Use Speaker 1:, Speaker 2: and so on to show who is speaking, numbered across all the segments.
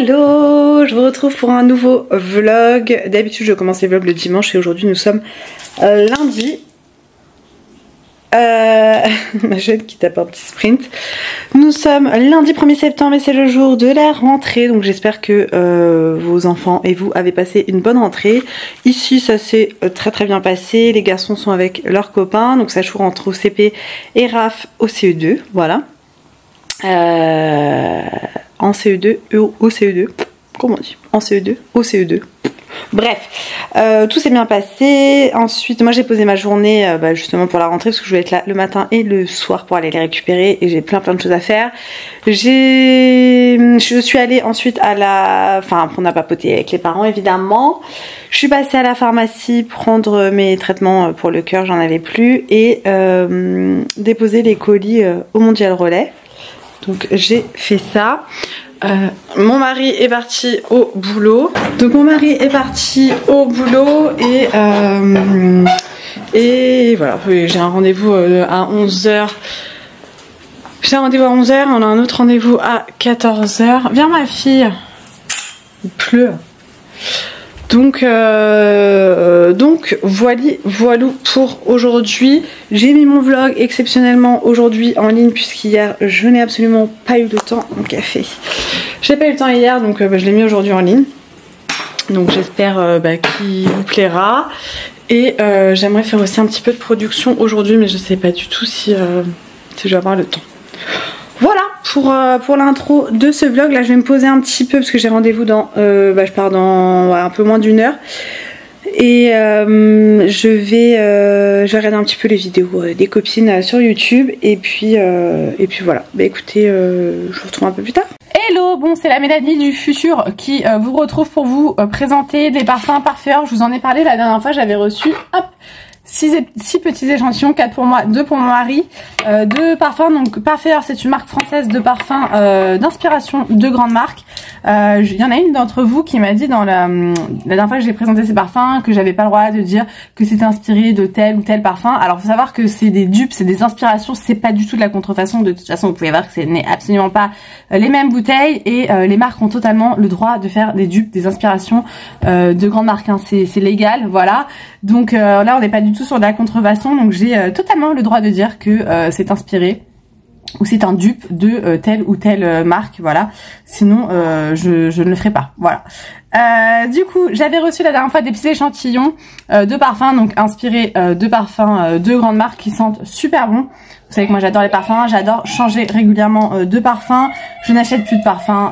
Speaker 1: Hello, je vous retrouve pour un nouveau vlog. D'habitude je commence les vlogs le dimanche et aujourd'hui nous sommes lundi. Ma jeune qui tape un petit sprint. Nous sommes lundi 1er septembre et c'est le jour de la rentrée. Donc j'espère que vos enfants et vous avez passé une bonne rentrée. Ici ça s'est très bien passé. Les garçons sont avec leurs copains. Donc ça joue entre OCP et RAF au CE2. Voilà. En CE2, au CE2. Comment on dit? En CE2, au CE2. Bref, tout s'est bien passé. Ensuite, moi j'ai posé ma journée justement pour la rentrée parce que je voulais être là le matin et le soir pour aller les récupérer et j'ai plein de choses à faire. Je suis allée ensuite à la... Enfin, on a papoté avec les parents évidemment. Je suis passée à la pharmacie prendre mes traitements pour le cœur, j'en avais plus. Et déposer les colis au Mondial Relais. Donc j'ai fait ça. Mon mari est parti au boulot. Donc mon mari est parti au boulot et voilà, j'ai un rendez-vous à 11h. J'ai un rendez-vous à 11h, on a un autre rendez-vous à 14h. Viens ma fille. Il pleut. Donc voilou pour aujourd'hui. J'ai mis mon vlog exceptionnellement aujourd'hui en ligne puisqu'hier je n'ai absolument pas eu le temps. Mon café. J'ai pas eu le temps hier donc je l'ai mis aujourd'hui en ligne. Donc j'espère qu'il vous plaira. Et j'aimerais faire aussi un petit peu de production aujourd'hui mais je sais pas du tout si je vais avoir le temps. Voilà pour l'intro de ce vlog. Là je vais me poser un petit peu parce que j'ai rendez-vous dans je pars dans un peu moins d'une heure. Et je vais regarder un petit peu les vidéos des copines sur YouTube. Et puis voilà. Bah écoutez, je vous retrouve un peu plus tard. Hello, bon c'est la Mélanie du futur qui vous retrouve pour vous présenter des parfums Parfeur. Je vous en ai parlé la dernière fois, j'avais reçu hop 6 petits échantillons, 4 pour moi, 2 pour mon mari, 2 parfums. Donc Parfeur c'est une marque française de parfums d'inspiration de grandes marques. Il y en a une d'entre vous qui m'a dit dans la dernière fois que j'ai présenté ces parfums que j'avais pas le droit de dire que c'était inspiré de tel ou tel parfum. Alors faut savoir que c'est des dupes, c'est des inspirations, c'est pas du tout de la contrefaçon. De toute façon vous pouvez voir que ce n'est absolument pas les mêmes bouteilles et les marques ont totalement le droit de faire des dupes, des inspirations de grandes marques, hein. C'est légal, voilà. Donc là on n'est pas du tout sur de la contrefaçon, donc j'ai totalement le droit de dire que c'est inspiré ou c'est un dupe de telle ou telle marque, voilà. Sinon je ne le ferai pas, voilà. Du coup j'avais reçu la dernière fois des petits échantillons de parfums, donc inspirés de parfums de grandes marques qui sentent super bon. Vous savez que moi j'adore les parfums, j'adore changer régulièrement de parfums. Je n'achète plus de parfums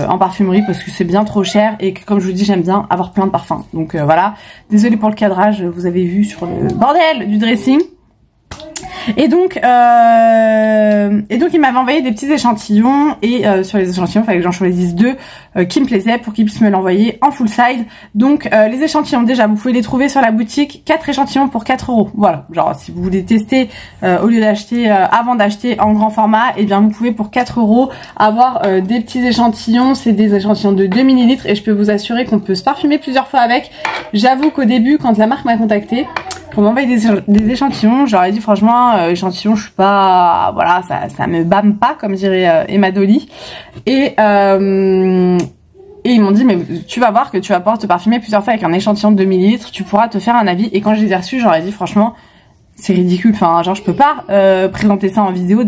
Speaker 1: en parfumerie parce que c'est bien trop cher et que comme je vous dis j'aime bien avoir plein de parfums. Donc voilà, désolée pour le cadrage, vous avez vu sur le bordel du dressing. Et donc il m'avait envoyé des petits échantillons et sur les échantillons il fallait que j'en choisisse 2 qui me plaisaient pour qu'il puisse me l'envoyer en full size. Donc les échantillons déjà vous pouvez les trouver sur la boutique, 4 échantillons pour 4 €. Voilà, genre si vous voulez tester au lieu d'acheter avant d'acheter en grand format, et bien vous pouvez pour 4 € avoir des petits échantillons. C'est des échantillons de 2 ml et je peux vous assurer qu'on peut se parfumer plusieurs fois avec. J'avoue qu'au début quand la marque m'a contacté pour m'envoyer des échantillons, j'aurais dit franchement échantillons je suis pas, voilà, ça me bâme pas comme dirait Emma Dolly. Et ils m'ont dit mais tu vas voir que tu vas pouvoir te parfumer plusieurs fois avec un échantillon de 2 ml, tu pourras te faire un avis. Et quand je les ai reçus j'aurais dit franchement c'est ridicule, enfin genre je peux pas présenter ça en vidéo,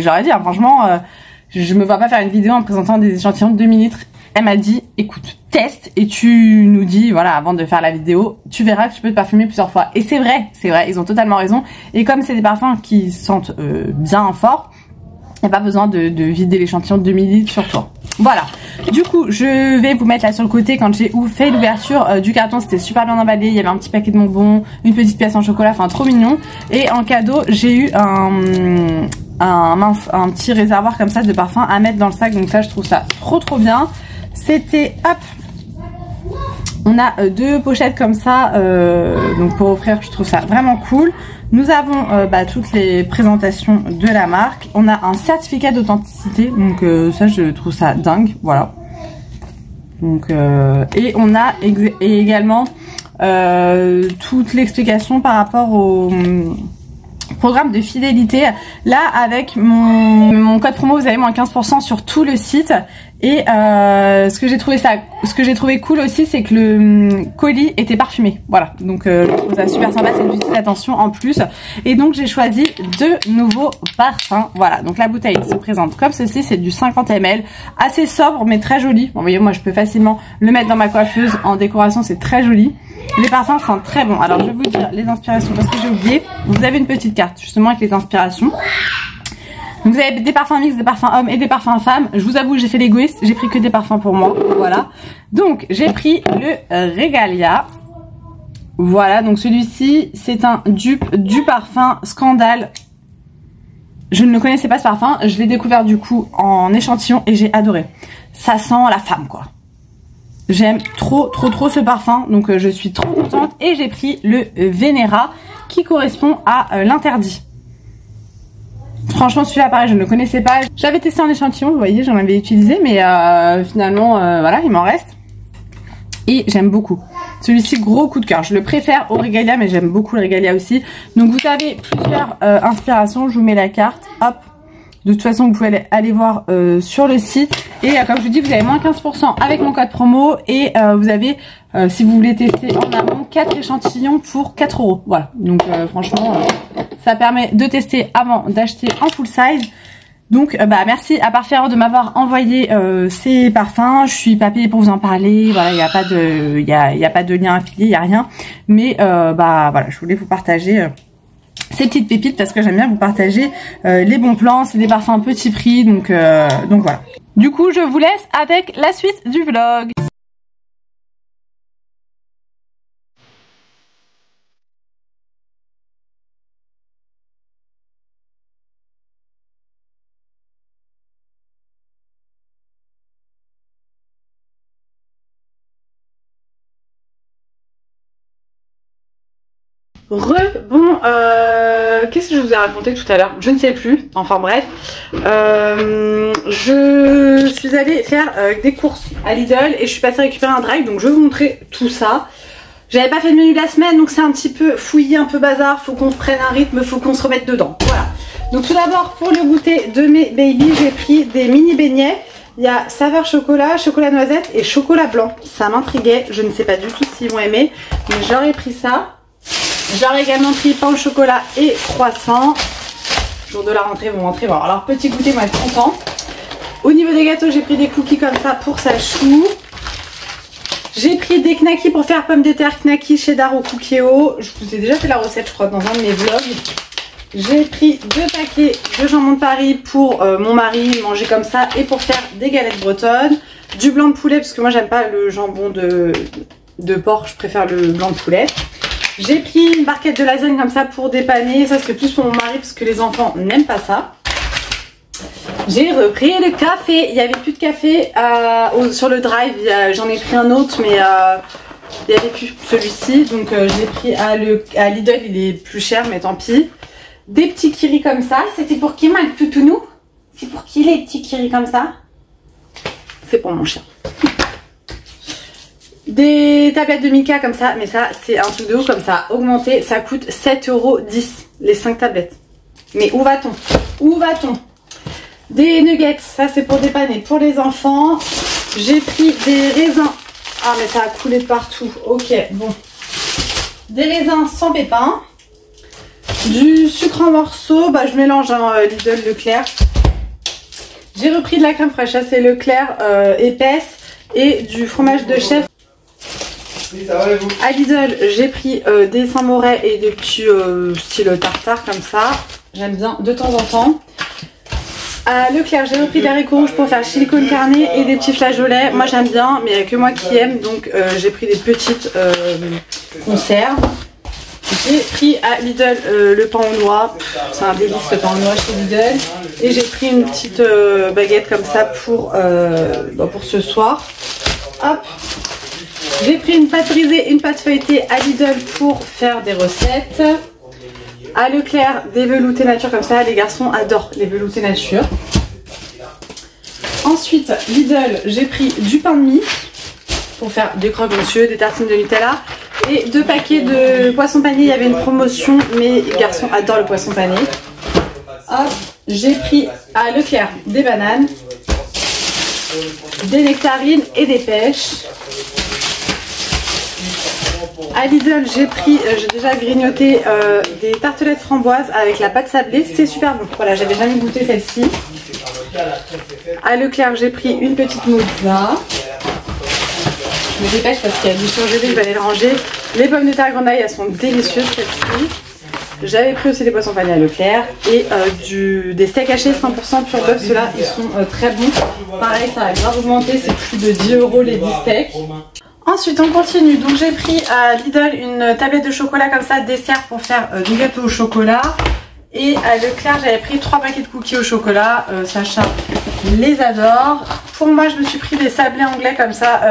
Speaker 1: j'aurais dit franchement je me vois pas faire une vidéo en présentant des échantillons de 2 ml. Elle m'a dit écoute teste et tu nous dis voilà avant de faire la vidéo, tu verras que tu peux te parfumer plusieurs fois. Et c'est vrai, ils ont totalement raison. Et comme c'est des parfums qui sentent bien fort, il n'y a pas besoin de vider l'échantillon de 2 ml sur toi. Voilà, du coup je vais vous mettre là sur le côté. Quand j'ai fait l'ouverture du carton, c'était super bien emballé, il y avait un petit paquet de bonbons, une petite pièce en chocolat, enfin trop mignon. Et en cadeau j'ai eu un petit réservoir comme ça de parfum à mettre dans le sac, donc ça je trouve ça trop bien. C'était hop, on a 2 pochettes comme ça donc pour offrir, je trouve ça vraiment cool. Nous avons toutes les présentations de la marque. On a un certificat d'authenticité, donc ça je trouve ça dingue, voilà. Donc et on a également toute l'explication par rapport au programme de fidélité. Là avec mon code promo vous avez moins 15% sur tout le site Et ce que j'ai trouvé cool aussi, c'est que le colis était parfumé. Voilà, donc je trouve ça super sympa, c'est une petite attention en plus. Et donc j'ai choisi 2 nouveaux parfums. Voilà, donc la bouteille se présente comme ceci, c'est du 50 ml, assez sobre mais très joli. Bon, vous voyez, moi je peux facilement le mettre dans ma coiffeuse en décoration, c'est très joli. Les parfums sont très bons. Alors je vais vous dire les inspirations parce que j'ai oublié. Vous avez une petite carte justement avec les inspirations. Donc vous avez des parfums mixtes, des parfums hommes et des parfums femmes. Je vous avoue, j'ai fait l'égoïste, j'ai pris que des parfums pour moi. Voilà. Donc j'ai pris le Regalia. Voilà, donc celui-ci, c'est un dupe du parfum Scandale. Je ne le connaissais pas ce parfum, je l'ai découvert du coup en échantillon et j'ai adoré. Ça sent la femme quoi. J'aime trop ce parfum, donc je suis trop contente. Et j'ai pris le Venera qui correspond à l'interdit. Franchement celui-là pareil, je ne le connaissais pas. J'avais testé en échantillon, vous voyez, j'en avais utilisé, mais finalement voilà, il m'en reste. Et j'aime beaucoup. Celui-ci, gros coup de cœur. Je le préfère au Regalia, mais j'aime beaucoup le Regalia aussi. Donc vous avez plusieurs inspirations. Je vous mets la carte. Hop. De toute façon, vous pouvez aller voir sur le site. Et comme je vous dis, vous avez moins 15% avec mon code promo. Et vous avez, si vous voulez tester en amont, 4 échantillons pour 4 €. Voilà. Donc franchement, ça permet de tester avant d'acheter en full size. Donc merci à Parfait de m'avoir envoyé ces parfums. Je suis pas payée pour vous en parler. Voilà, il n'y a pas de y a pas de lien affilié, il n'y a rien. Mais voilà, je voulais vous partager ces petites pépites parce que j'aime bien vous partager les bons plans. C'est des parfums petit prix, donc voilà. Du coup, je vous laisse avec la suite du vlog. Qu'est-ce que je vous ai raconté tout à l'heure? Je ne sais plus, enfin bref. Je suis allée faire des courses à Lidl et je suis passée récupérer un drive, donc je vais vous montrer tout ça. J'avais pas fait le menu de la semaine, donc c'est un petit peu fouillis, un peu bazar, faut qu'on prenne un rythme, faut qu'on se remette dedans. Voilà. Donc tout d'abord, pour le goûter de mes baby, j'ai pris des mini beignets. Il y a saveur chocolat, chocolat noisette et chocolat blanc. Ça m'intriguait, je ne sais pas du tout s'ils vont aimer, mais j'aurais pris ça. J'aurais également pris pain au chocolat et croissant. Jour de la rentrée, vont rentrer. Bon, alors petit goûter, moi être content. Au niveau des gâteaux, j'ai pris des cookies comme ça pour Sachou. J'ai pris des knackis pour faire pommes de terre, knackis cheddar au cookies. Je vous ai déjà fait la recette, je crois, dans un de mes vlogs. J'ai pris 2 paquets de jambon de Paris pour mon mari manger comme ça et pour faire des galettes bretonnes. Du blanc de poulet parce que moi j'aime pas le jambon de porc, je préfère le blanc de poulet. J'ai pris une barquette de lasagne comme ça pour dépanner. Ça c'est plus pour mon mari parce que les enfants n'aiment pas ça. J'ai repris le café. Il n'y avait plus de café sur le drive. J'en ai pris un autre mais il n'y avait plus celui-ci. Donc j'ai pris à Lidl. Il est plus cher mais tant pis. Des petits kiris comme ça. C'était pour qui, le toutounou? C'est pour qui les petits kiris comme ça? C'est pour mon chien. Des tablettes de Mika comme ça, mais ça c'est un truc de ouf comme ça, augmenté, ça coûte 7,10 € les 5 tablettes. Mais où va-t-on? Où va-t-on? Des nuggets, ça c'est pour dépanner pour les enfants. J'ai pris des raisins. Ah mais ça a coulé de partout, ok, bon. Des raisins sans pépins. Du sucre en morceaux, je mélange Lidl Leclerc. J'ai repris de la crème fraîche, ça c'est Leclerc épaisse. Et du fromage de chèvre. À Lidl, j'ai pris des Saint-Moret et des petits style tartare comme ça. J'aime bien de temps en temps. À Leclerc, j'ai repris des haricots rouges pour faire chili con carne et des petits flageolets. Moi j'aime bien, mais il n'y a que moi qui aime. Donc j'ai pris des petites conserves. J'ai pris à Lidl le pain aux noix. C'est un délice le pain aux noix chez Lidl. Et j'ai pris une petite baguette comme ça pour ce soir. Hop. J'ai pris une pâte brisée, une pâte feuilletée à Lidl pour faire des recettes. À Leclerc, des veloutés nature comme ça. Les garçons adorent les veloutés nature. Ensuite, Lidl, j'ai pris du pain de mie pour faire des croque-monsieur, des tartines de Nutella. Et 2 paquets de poisson pané. Il y avait une promotion, mes garçons adorent le poisson pané. Hop, j'ai pris à Leclerc des bananes. des nectarines et des pêches. À Lidl, j'ai déjà grignoté des tartelettes framboises avec la pâte sablée, c'est super bon. Voilà, j'avais jamais goûté celle-ci. À Leclerc, j'ai pris une petite mozza. Je me dépêche parce qu'il y a du surgelé, je vais aller le ranger. Les pommes de terre grenaille, elles sont délicieuses celles-ci. J'avais pris aussi des poissons panés à Leclerc et des steaks hachés 100% pur bœuf. Ceux-là, ils sont très bons. Pareil, ça a grave augmenté, c'est plus de 10 € les 10 steaks. Ensuite on continue, donc j'ai pris à Lidl une tablette de chocolat comme ça, dessert pour faire du gâteau au chocolat. Et à Leclerc j'avais pris 3 paquets de cookies au chocolat, Sacha les adore. Pour moi je me suis pris des sablés anglais comme ça,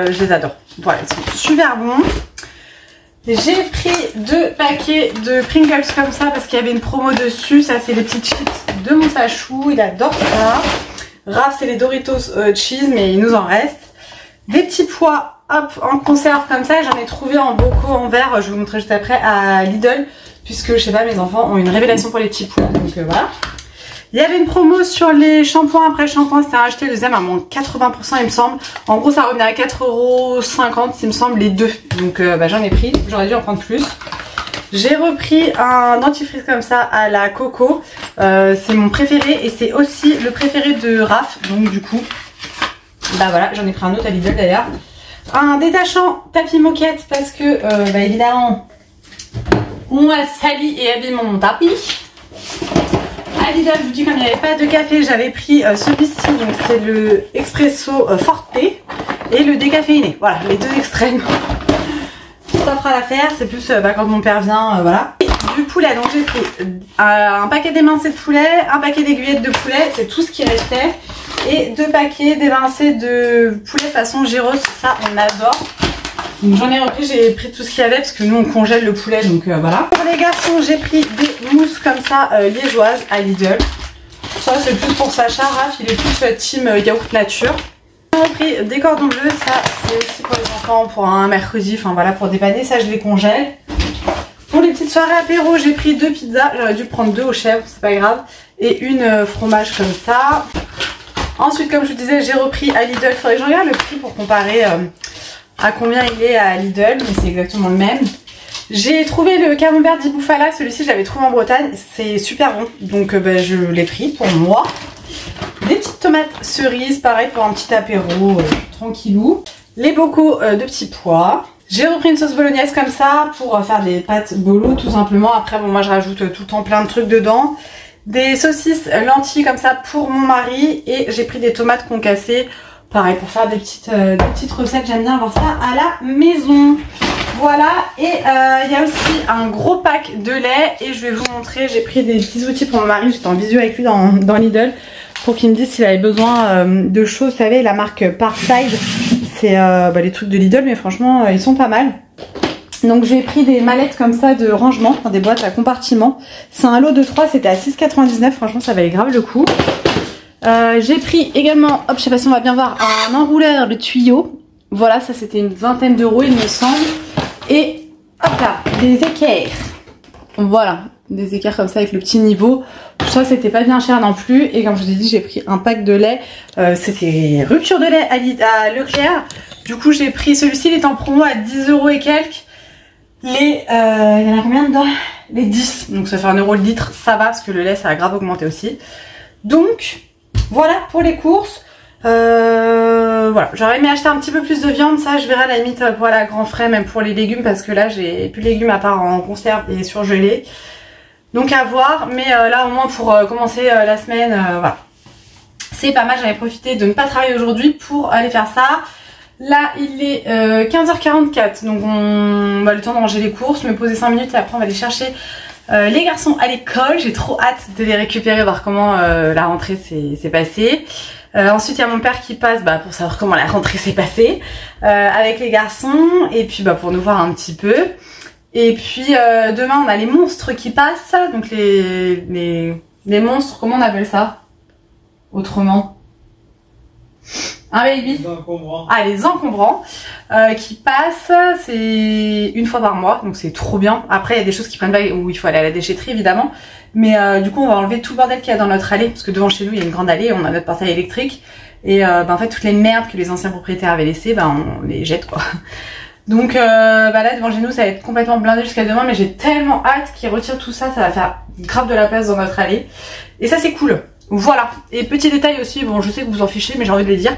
Speaker 1: je les adore. Voilà, ils sont super bons. J'ai pris 2 paquets de Pringles comme ça parce qu'il y avait une promo dessus, ça c'est les petites chips de mon Sachou, il adore ça. Raph c'est les Doritos cheese mais il nous en reste. Des petits pois. Hop, en conserve comme ça, j'en ai trouvé en bocaux en verre, je vais vous montrer juste après à Lidl, puisque je sais pas, mes enfants ont une révélation pour les petits pois, donc voilà. Il y avait une promo sur les shampoings après shampoing, c'était acheté le deuxième à moins 80% il me semble. En gros ça revenait à 4,50 € il me semble les deux, donc j'en ai pris, j'aurais dû en prendre plus. J'ai repris un dentifrice comme ça à la coco, c'est mon préféré et c'est aussi le préféré de Raph, donc du coup, voilà, j'en ai pris un autre à Lidl d'ailleurs. Un détachant tapis moquette parce que évidemment on a sali et abîmé mon tapis. À Lidl, je vous dis, comme il n'y avait pas de café, j'avais pris celui-ci, donc c'est le Espresso Forte et le décaféiné. Voilà, les deux extrêmes. Ça fera l'affaire, c'est plus quand mon père vient, voilà. Et du poulet, donc j'ai pris un paquet d'émincés de poulet, un paquet d'aiguillettes de poulet, c'est tout ce qui restait. Et 2 paquets d'émincés de poulet façon gyros, ça on adore. Donc j'en ai repris, j'ai pris tout ce qu'il y avait parce que nous on congèle le poulet, donc voilà. Pour les garçons, j'ai pris des mousses comme ça liégeoises à Lidl. Ça c'est plus pour Sacha, Raph il est plus team yaourt nature. J'ai pris des cordons bleus, ça c'est aussi pour les enfants, pour un mercredi, enfin voilà, pour dépanner, ça je les congèle. Pour les petites soirées apéro, j'ai pris 2 pizzas, j'aurais dû prendre 2 aux chèvres, c'est pas grave. Et une fromage comme ça. Ensuite, comme je vous disais, j'ai repris à Lidl. Il faudrait que je regarde le prix pour comparer à combien il est à Lidl, mais c'est exactement le même. J'ai trouvé le camembert di Bufala, celui-ci je l'avais trouvé en Bretagne, c'est super bon, donc je l'ai pris pour moi. Des petites tomates cerises, pareil pour un petit apéro tranquillou. Les bocaux de petits pois. J'ai repris une sauce bolognaise comme ça pour faire des pâtes bolo tout simplement. Après bon, moi je rajoute tout le temps plein de trucs dedans. Des saucisses lentilles comme ça pour mon mari et j'ai pris des tomates concassées, pareil pour faire des petites recettes, j'aime bien avoir ça à la maison. Voilà, et il y a aussi un gros pack de lait et je vais vous montrer, j'ai pris des petits outils pour mon mari, j'étais en visio avec lui dans Lidl pour qu'il me dise s'il avait besoin de choses, vous savez la marque Parside, c'est les trucs de Lidl mais franchement ils sont pas mal. Donc j'ai pris des mallettes comme ça de rangement, enfin, des boîtes à compartiments. C'est un lot de 3, c'était à 6,99 €, franchement ça valait grave le coup. J'ai pris également, hop je sais pas si on va bien voir, un enrouleur de tuyaux. Voilà, ça c'était une vingtaine d'euros il me semble. Et hop là, des équerres. Voilà, des équerres comme ça avec le petit niveau. Tout ça c'était pas bien cher non plus. Et comme je vous ai dit, j'ai pris un pack de lait. C'était rupture de lait à Leclerc. Du coup j'ai pris celui-ci, il est en promo à 10 € et quelques. Il y en a combien dedans? Les 10. Donc ça fait 1 € le litre, ça va parce que le lait ça a grave augmenté aussi. Donc voilà pour les courses. Voilà, j'aurais aimé acheter un petit peu plus de viande, ça je verrai à la limite pour la grand frais, même pour les légumes parce que là j'ai plus de légumes à part en conserve et surgelés. Donc à voir, mais là au moins pour commencer la semaine, voilà. C'est pas mal, j'avais profité de ne pas travailler aujourd'hui pour aller faire ça. Là il est 15h44, donc on va le temps de ranger les courses, me poser 5 minutes et après on va aller chercher les garçons à l'école. J'ai trop hâte de les récupérer, voir comment la rentrée s'est passée. Ensuite il y a mon père qui passe pour savoir comment la rentrée s'est passée avec les garçons et puis pour nous voir un petit peu. Et puis demain on a les monstres qui passent, donc les monstres, comment on appelle ça autrement? Un baby. Les encombrants. Ah, les encombrants qui passent, c'est une fois par mois, donc c'est trop bien. Après il y a des choses qui prennent pas où il faut aller à la déchetterie évidemment, Mais du coup on va enlever tout le bordel qu'il y a dans notre allée, parce que devant chez nous il y a une grande allée, on a notre portail électrique. Et en fait toutes les merdes que les anciens propriétaires avaient laissées, on les jette quoi. Donc là devant chez nous ça va être complètement blindé jusqu'à demain, mais j'ai tellement hâte qu'ils retirent tout ça, ça va faire grave de la place dans notre allée. Et ça c'est cool. Voilà. Et petit détail aussi, bon je sais que vous en fichez mais j'ai envie de le dire.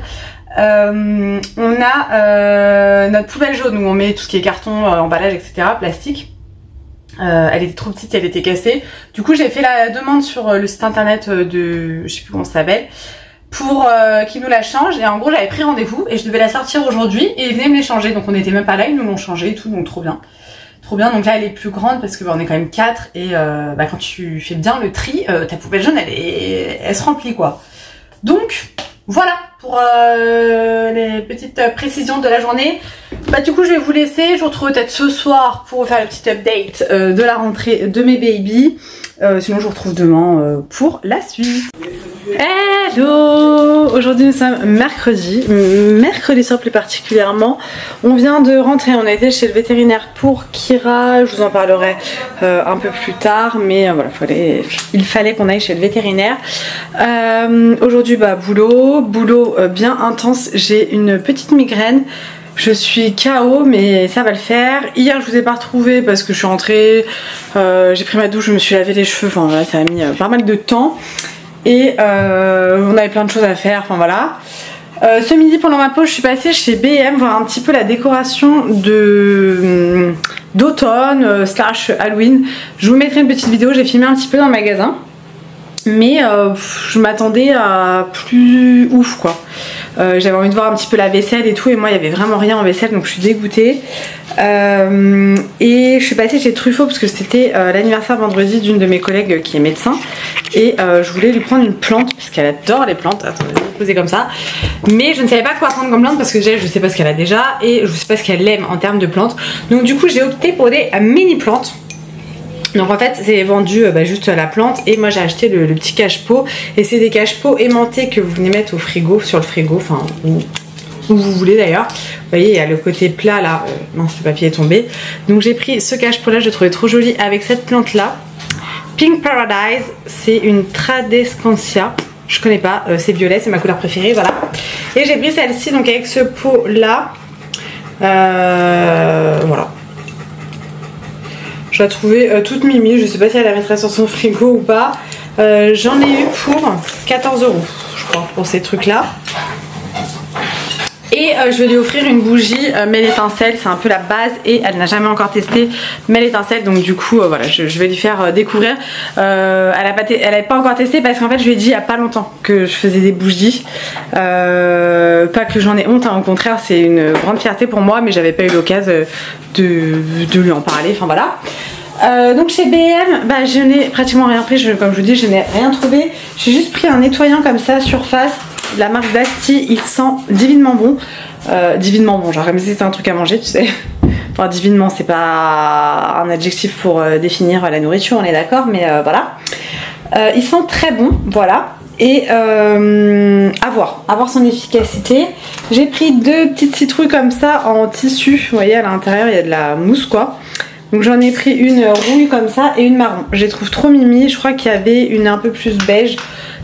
Speaker 1: On a notre poubelle jaune où on met tout ce qui est carton, emballage, etc. plastique. Elle était trop petite, elle était cassée. Du coup j'ai fait la demande sur le site internet de, je sais plus comment ça s'appelle, pour qu'ils nous la changent. Et en gros j'avais pris rendez-vous et je devais la sortir aujourd'hui et ils venaient me les changer. Donc on n'était même pas là, ils nous l'ont changé et tout, donc trop bien. Trop bien, donc là elle est plus grande parce que on est quand même 4 et quand tu fais bien le tri, ta poubelle jaune elle se remplit quoi. Donc voilà pour les petites précisions de la journée. Du coup je vais vous laisser, je vous retrouve peut-être ce soir pour vous faire la petite update de la rentrée de mes babies. Sinon je vous retrouve demain pour la suite. Hello! Aujourd'hui nous sommes mercredi soir plus particulièrement. On vient de rentrer, on a été chez le vétérinaire pour Kira, je vous en parlerai un peu plus tard, mais voilà, il fallait qu'on aille chez le vétérinaire. Aujourd'hui boulot bien intense, j'ai une petite migraine. Je suis KO mais ça va le faire. Hier je vous ai pas retrouvé parce que je suis rentrée, j'ai pris ma douche, je me suis lavé les cheveux, enfin voilà, ça a mis pas mal de temps. Et on avait plein de choses à faire, enfin voilà. Ce midi pendant ma pause je suis passée chez B&M voir un petit peu la décoration d'automne slash Halloween. Je vous mettrai une petite vidéo, j'ai filmé un petit peu dans le magasin. Mais je m'attendais à plus ouf quoi. J'avais envie de voir un petit peu la vaisselle et tout, et moi il y avait vraiment rien en vaisselle, donc je suis dégoûtée. Et je suis passée chez Truffaut parce que c'était l'anniversaire vendredi d'une de mes collègues qui est médecin, et je voulais lui prendre une plante parce qu'elle adore les plantes. Attendez, je vais poser comme ça. Mais je ne savais pas quoi prendre comme plante parce que je sais pas ce qu'elle a déjà et je sais pas ce qu'elle aime en termes de plantes. Donc du coup j'ai opté pour des mini plantes. Donc en fait c'est vendu juste la plante, et moi j'ai acheté le petit cache-pot, et c'est des cache-pots aimantés que vous venez mettre au frigo, sur le frigo, enfin où vous voulez d'ailleurs. Vous voyez il y a le côté plat là, mince le papier est tombé. Donc j'ai pris ce cache-pot là, je le trouvais trop joli avec cette plante là. Pink Paradise, c'est une Tradescantia, je connais pas, c'est violet, c'est ma couleur préférée, voilà. Et j'ai pris celle-ci donc avec ce pot là, voilà. Je la trouvais toute mimi, je sais pas si elle la mettrait sur son frigo ou pas. J'en ai eu pour 14 €, je crois, pour ces trucs là. Et je vais lui offrir une bougie Mel étincelle, c'est un peu la base, et elle n'a jamais encore testé Mel étincelle, donc du coup voilà, je vais lui faire découvrir. Elle n'avait pas encore testé parce qu'en fait je lui ai dit il y a pas longtemps que je faisais des bougies. Pas que j'en ai honte, hein, au contraire c'est une grande fierté pour moi, mais j'avais pas eu l'occasion de lui en parler, enfin voilà. Donc chez B&M, je n'ai pratiquement rien pris, comme je vous dis je n'ai rien trouvé. J'ai juste pris un nettoyant comme ça surface, la marque Dasti, il sent divinement bon. Divinement bon, genre comme si c'était un truc à manger, tu sais. Enfin divinement c'est pas un adjectif pour définir la nourriture, on est d'accord, mais voilà. Il sent très bon, voilà. Et à voir son efficacité. J'ai pris 2 petites citrouilles comme ça en tissu, vous voyez à l'intérieur il y a de la mousse quoi. Donc j'en ai pris une rouille comme ça et une marron. Je les trouve trop mimi. Je crois qu'il y avait une un peu plus beige.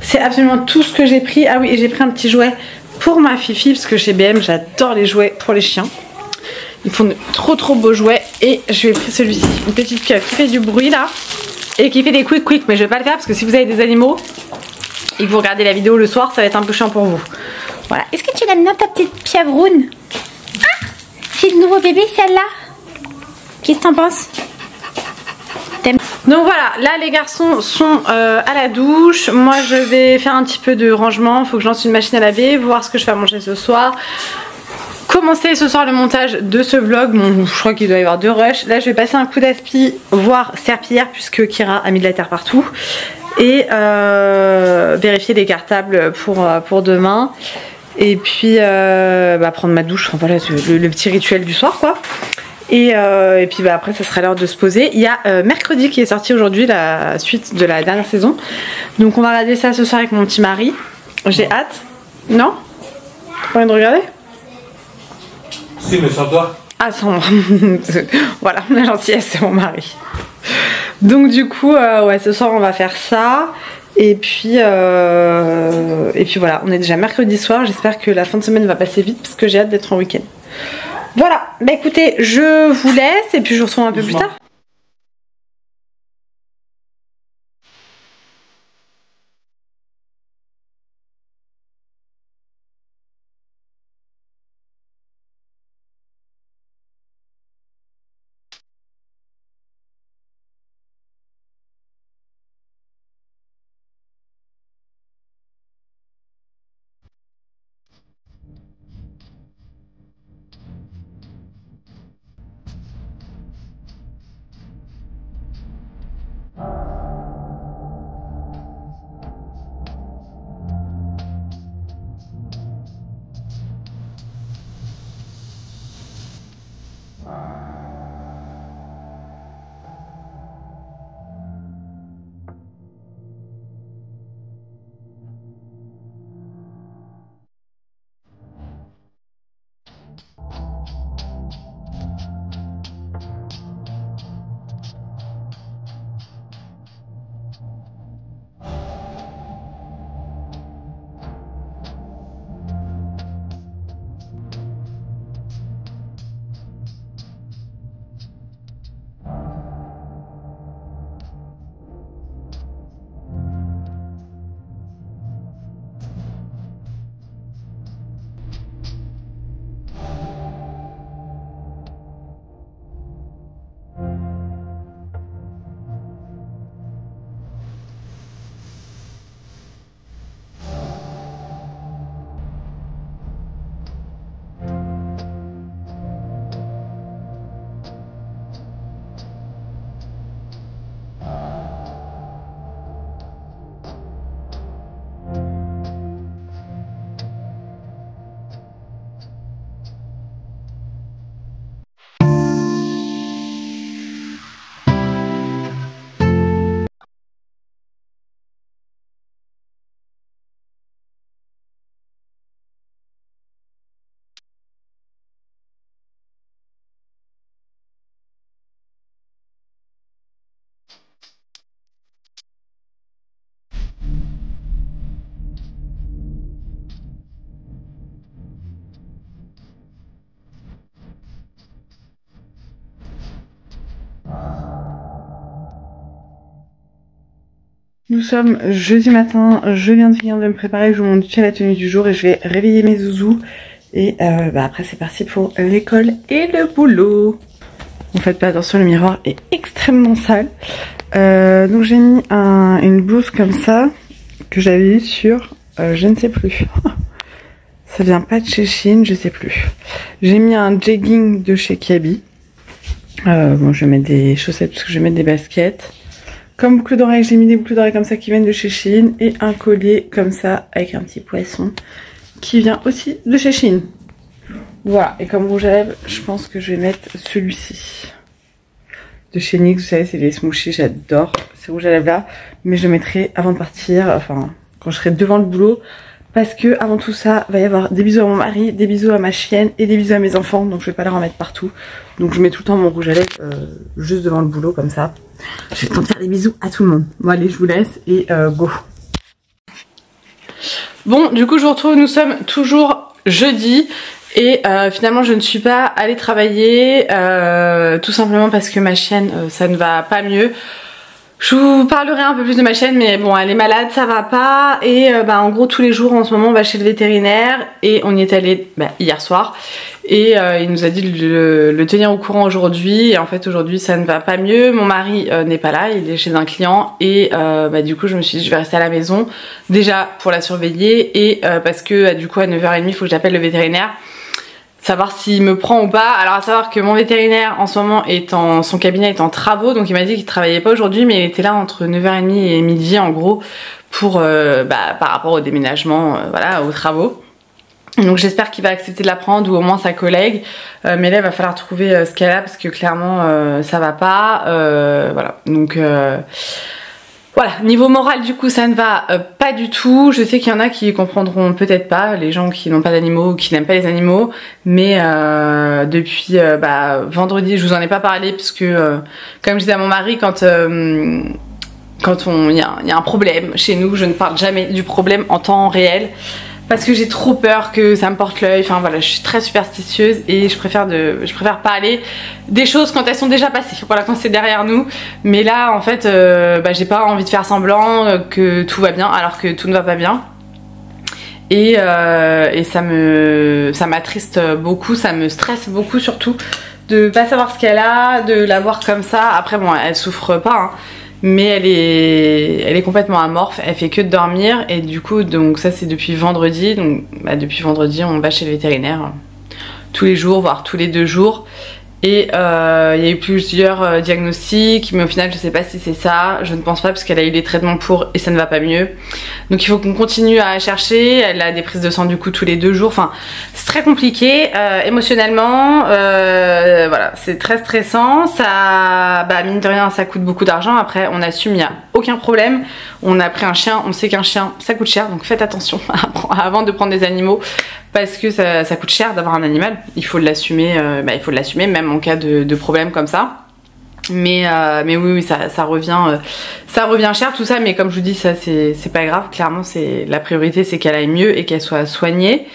Speaker 1: C'est absolument tout ce que j'ai pris. Ah oui, et j'ai pris un petit jouet pour ma Fifi, parce que chez B&M j'adore les jouets pour les chiens. Ils font de trop beaux jouets. Et je lui ai pris celui-ci, une petite pieuvre qui fait du bruit là et qui fait des quick mais je vais pas le faire parce que si vous avez des animaux et que vous regardez la vidéo le soir, ça va être un peu chiant pour vous. Voilà. Est-ce que tu l'aimes bien ta petite pieuvroune? Ah, c'est le nouveau bébé celle-là. Qu'est-ce que t'en penses? Donc voilà, là les garçons sont à la douche. Moi je vais faire un petit peu de rangement. Il faut que je lance une machine à laver, voir ce que je fais à manger ce soir. Commencer ce soir le montage de ce vlog. Bon, je crois qu'il doit y avoir 2 rushs. Là je vais passer un coup d'aspi, voire serpillière, puisque Kira a mis de la terre partout. Et vérifier les cartables pour demain. Et puis prendre ma douche, enfin voilà le petit rituel du soir quoi. Et puis après ça sera l'heure de se poser. Il y a Mercredi qui est sorti aujourd'hui, la suite de la dernière saison. Donc on va regarder ça ce soir avec mon petit mari. J'ai hâte. Non? T'as pas envie de regarder? Si, mais sans toi. Ah, sans moi. Voilà, la gentillesse c'est mon mari. Donc du coup, ouais, ce soir on va faire ça. Et puis voilà, on est déjà mercredi soir. J'espère que la fin de semaine va passer vite parce que j'ai hâte d'être en week-end. Voilà, bah écoutez, je vous laisse et puis je vous retrouve un peu plus tard. Nous sommes jeudi matin, je viens de finir de me préparer, je vous montre la tenue du jour et je vais réveiller mes zouzous. Et après c'est parti pour l'école et le boulot. En faites pas attention, le miroir est extrêmement sale. Donc j'ai mis une blouse comme ça, que j'avais eu sur, je ne sais plus. Ça vient pas de chez Shein, je sais plus. J'ai mis un jegging de chez Kiabi. Bon, je vais mettre des chaussettes parce que je vais mettre des baskets. Comme boucle d'oreille, j'ai mis des boucles d'oreilles comme ça qui viennent de chez Shein. Et un collier comme ça avec un petit poisson qui vient aussi de chez Shein. Voilà, et comme rouge à lèvres, je pense que je vais mettre celui-ci. De chez NYX, vous savez, c'est les smooshies, j'adore ces rouges à lèvres là. Mais je le mettrai avant de partir, enfin, quand je serai devant le boulot. Parce que avant tout ça, il va y avoir des bisous à mon mari, des bisous à ma chienne et des bisous à mes enfants. Donc je vais pas leur en mettre partout. Donc je mets tout le temps mon rouge à lèvres juste devant le boulot comme ça. J'ai le temps de faire des bisous à tout le monde. Bon allez, je vous laisse et go. Bon, du coup je vous retrouve, nous sommes toujours jeudi. Et finalement je ne suis pas allée travailler tout simplement parce que ma chienne ça ne va pas mieux. Je vous parlerai un peu plus de ma chienne, mais bon, elle est malade, ça va pas. Et en gros, tous les jours en ce moment, on va chez le vétérinaire. Et on y est allé hier soir. Et il nous a dit de le tenir au courant aujourd'hui. Et en fait, aujourd'hui, ça ne va pas mieux. Mon mari n'est pas là, il est chez un client. Et du coup, je me suis dit, je vais rester à la maison. Déjà pour la surveiller. Et parce que du coup, à 9h30, il faut que j'appelle le vétérinaire. Savoir s'il me prend ou pas. Alors à savoir que mon vétérinaire en ce moment son cabinet est en travaux, donc il m'a dit qu'il travaillait pas aujourd'hui mais il était là entre 9h30 et midi en gros pour par rapport au déménagement, voilà, aux travaux. Donc j'espère qu'il va accepter de la prendre ou au moins sa collègue, mais là il va falloir trouver ce qu'elle a parce que clairement ça va pas, voilà, donc Voilà, niveau moral du coup ça ne va pas du tout. Je sais qu'il y en a qui comprendront peut-être pas, les gens qui n'ont pas d'animaux ou qui n'aiment pas les animaux. Mais depuis vendredi, je vous en ai pas parlé parce que comme je disais à mon mari, quand il y a un problème chez nous, je ne parle jamais du problème en temps réel. Parce que j'ai trop peur que ça me porte l'œil. Enfin voilà, je suis très superstitieuse et je préfère parler des choses quand elles sont déjà passées. Voilà, quand c'est derrière nous. Mais là en fait j'ai pas envie de faire semblant que tout va bien alors que tout ne va pas bien. Et ça m'attriste beaucoup, ça me stresse beaucoup surtout de pas savoir ce qu'elle a, de la voir comme ça. Après bon, elle souffre pas hein. Mais elle est complètement amorphe, elle fait que de dormir et du coup donc ça c'est depuis vendredi, donc depuis vendredi on va chez le vétérinaire tous les jours voire tous les 2 jours et il y a eu plusieurs diagnostics mais au final je sais pas si c'est ça, je ne pense pas parce qu'elle a eu des traitements pour et ça ne va pas mieux, donc il faut qu'on continue à chercher. Elle a des prises de sang du coup tous les 2 jours, enfin c'est très compliqué émotionnellement, voilà c'est très stressant, ça mine de rien ça coûte beaucoup d'argent. Après on assume, il n'y a aucun problème, on a pris un chien, on sait qu'un chien ça coûte cher, donc faites attention avant de prendre des animaux parce que ça coûte cher d'avoir un animal, il faut l'assumer, il faut l'assumer même en cas de problème comme ça. Mais oui ça revient cher tout ça, mais comme je vous dis ça c'est pas grave, clairement c'est la priorité, c'est qu'elle aille mieux et qu'elle soit soignée.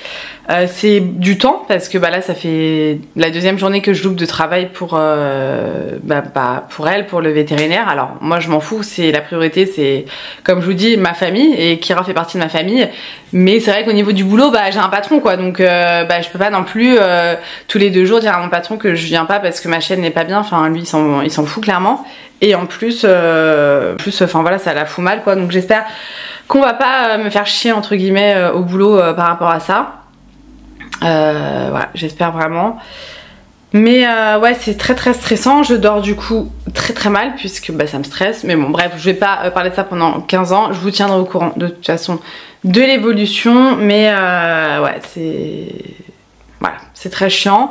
Speaker 1: C'est du temps parce que là ça fait la 2e journée que je loupe de travail pour elle, pour le vétérinaire. Alors moi je m'en fous, c'est la priorité, c'est comme je vous dis ma famille et Kira fait partie de ma famille. Mais c'est vrai qu'au niveau du boulot j'ai un patron quoi, donc je peux pas non plus tous les 2 jours dire à mon patron que je viens pas parce que ma chaîne n'est pas bien. Enfin lui il s'en fout clairement. Et en plus enfin voilà ça la fout mal quoi, donc j'espère qu'on va pas me faire chier entre guillemets au boulot par rapport à ça. Voilà, j'espère vraiment. Mais ouais c'est très stressant, je dors du coup très mal puisque ça me stresse. Mais bon bref, je vais pas parler de ça pendant 15 ans, je vous tiendrai au courant de toute façon de l'évolution. Mais ouais c'est très chiant.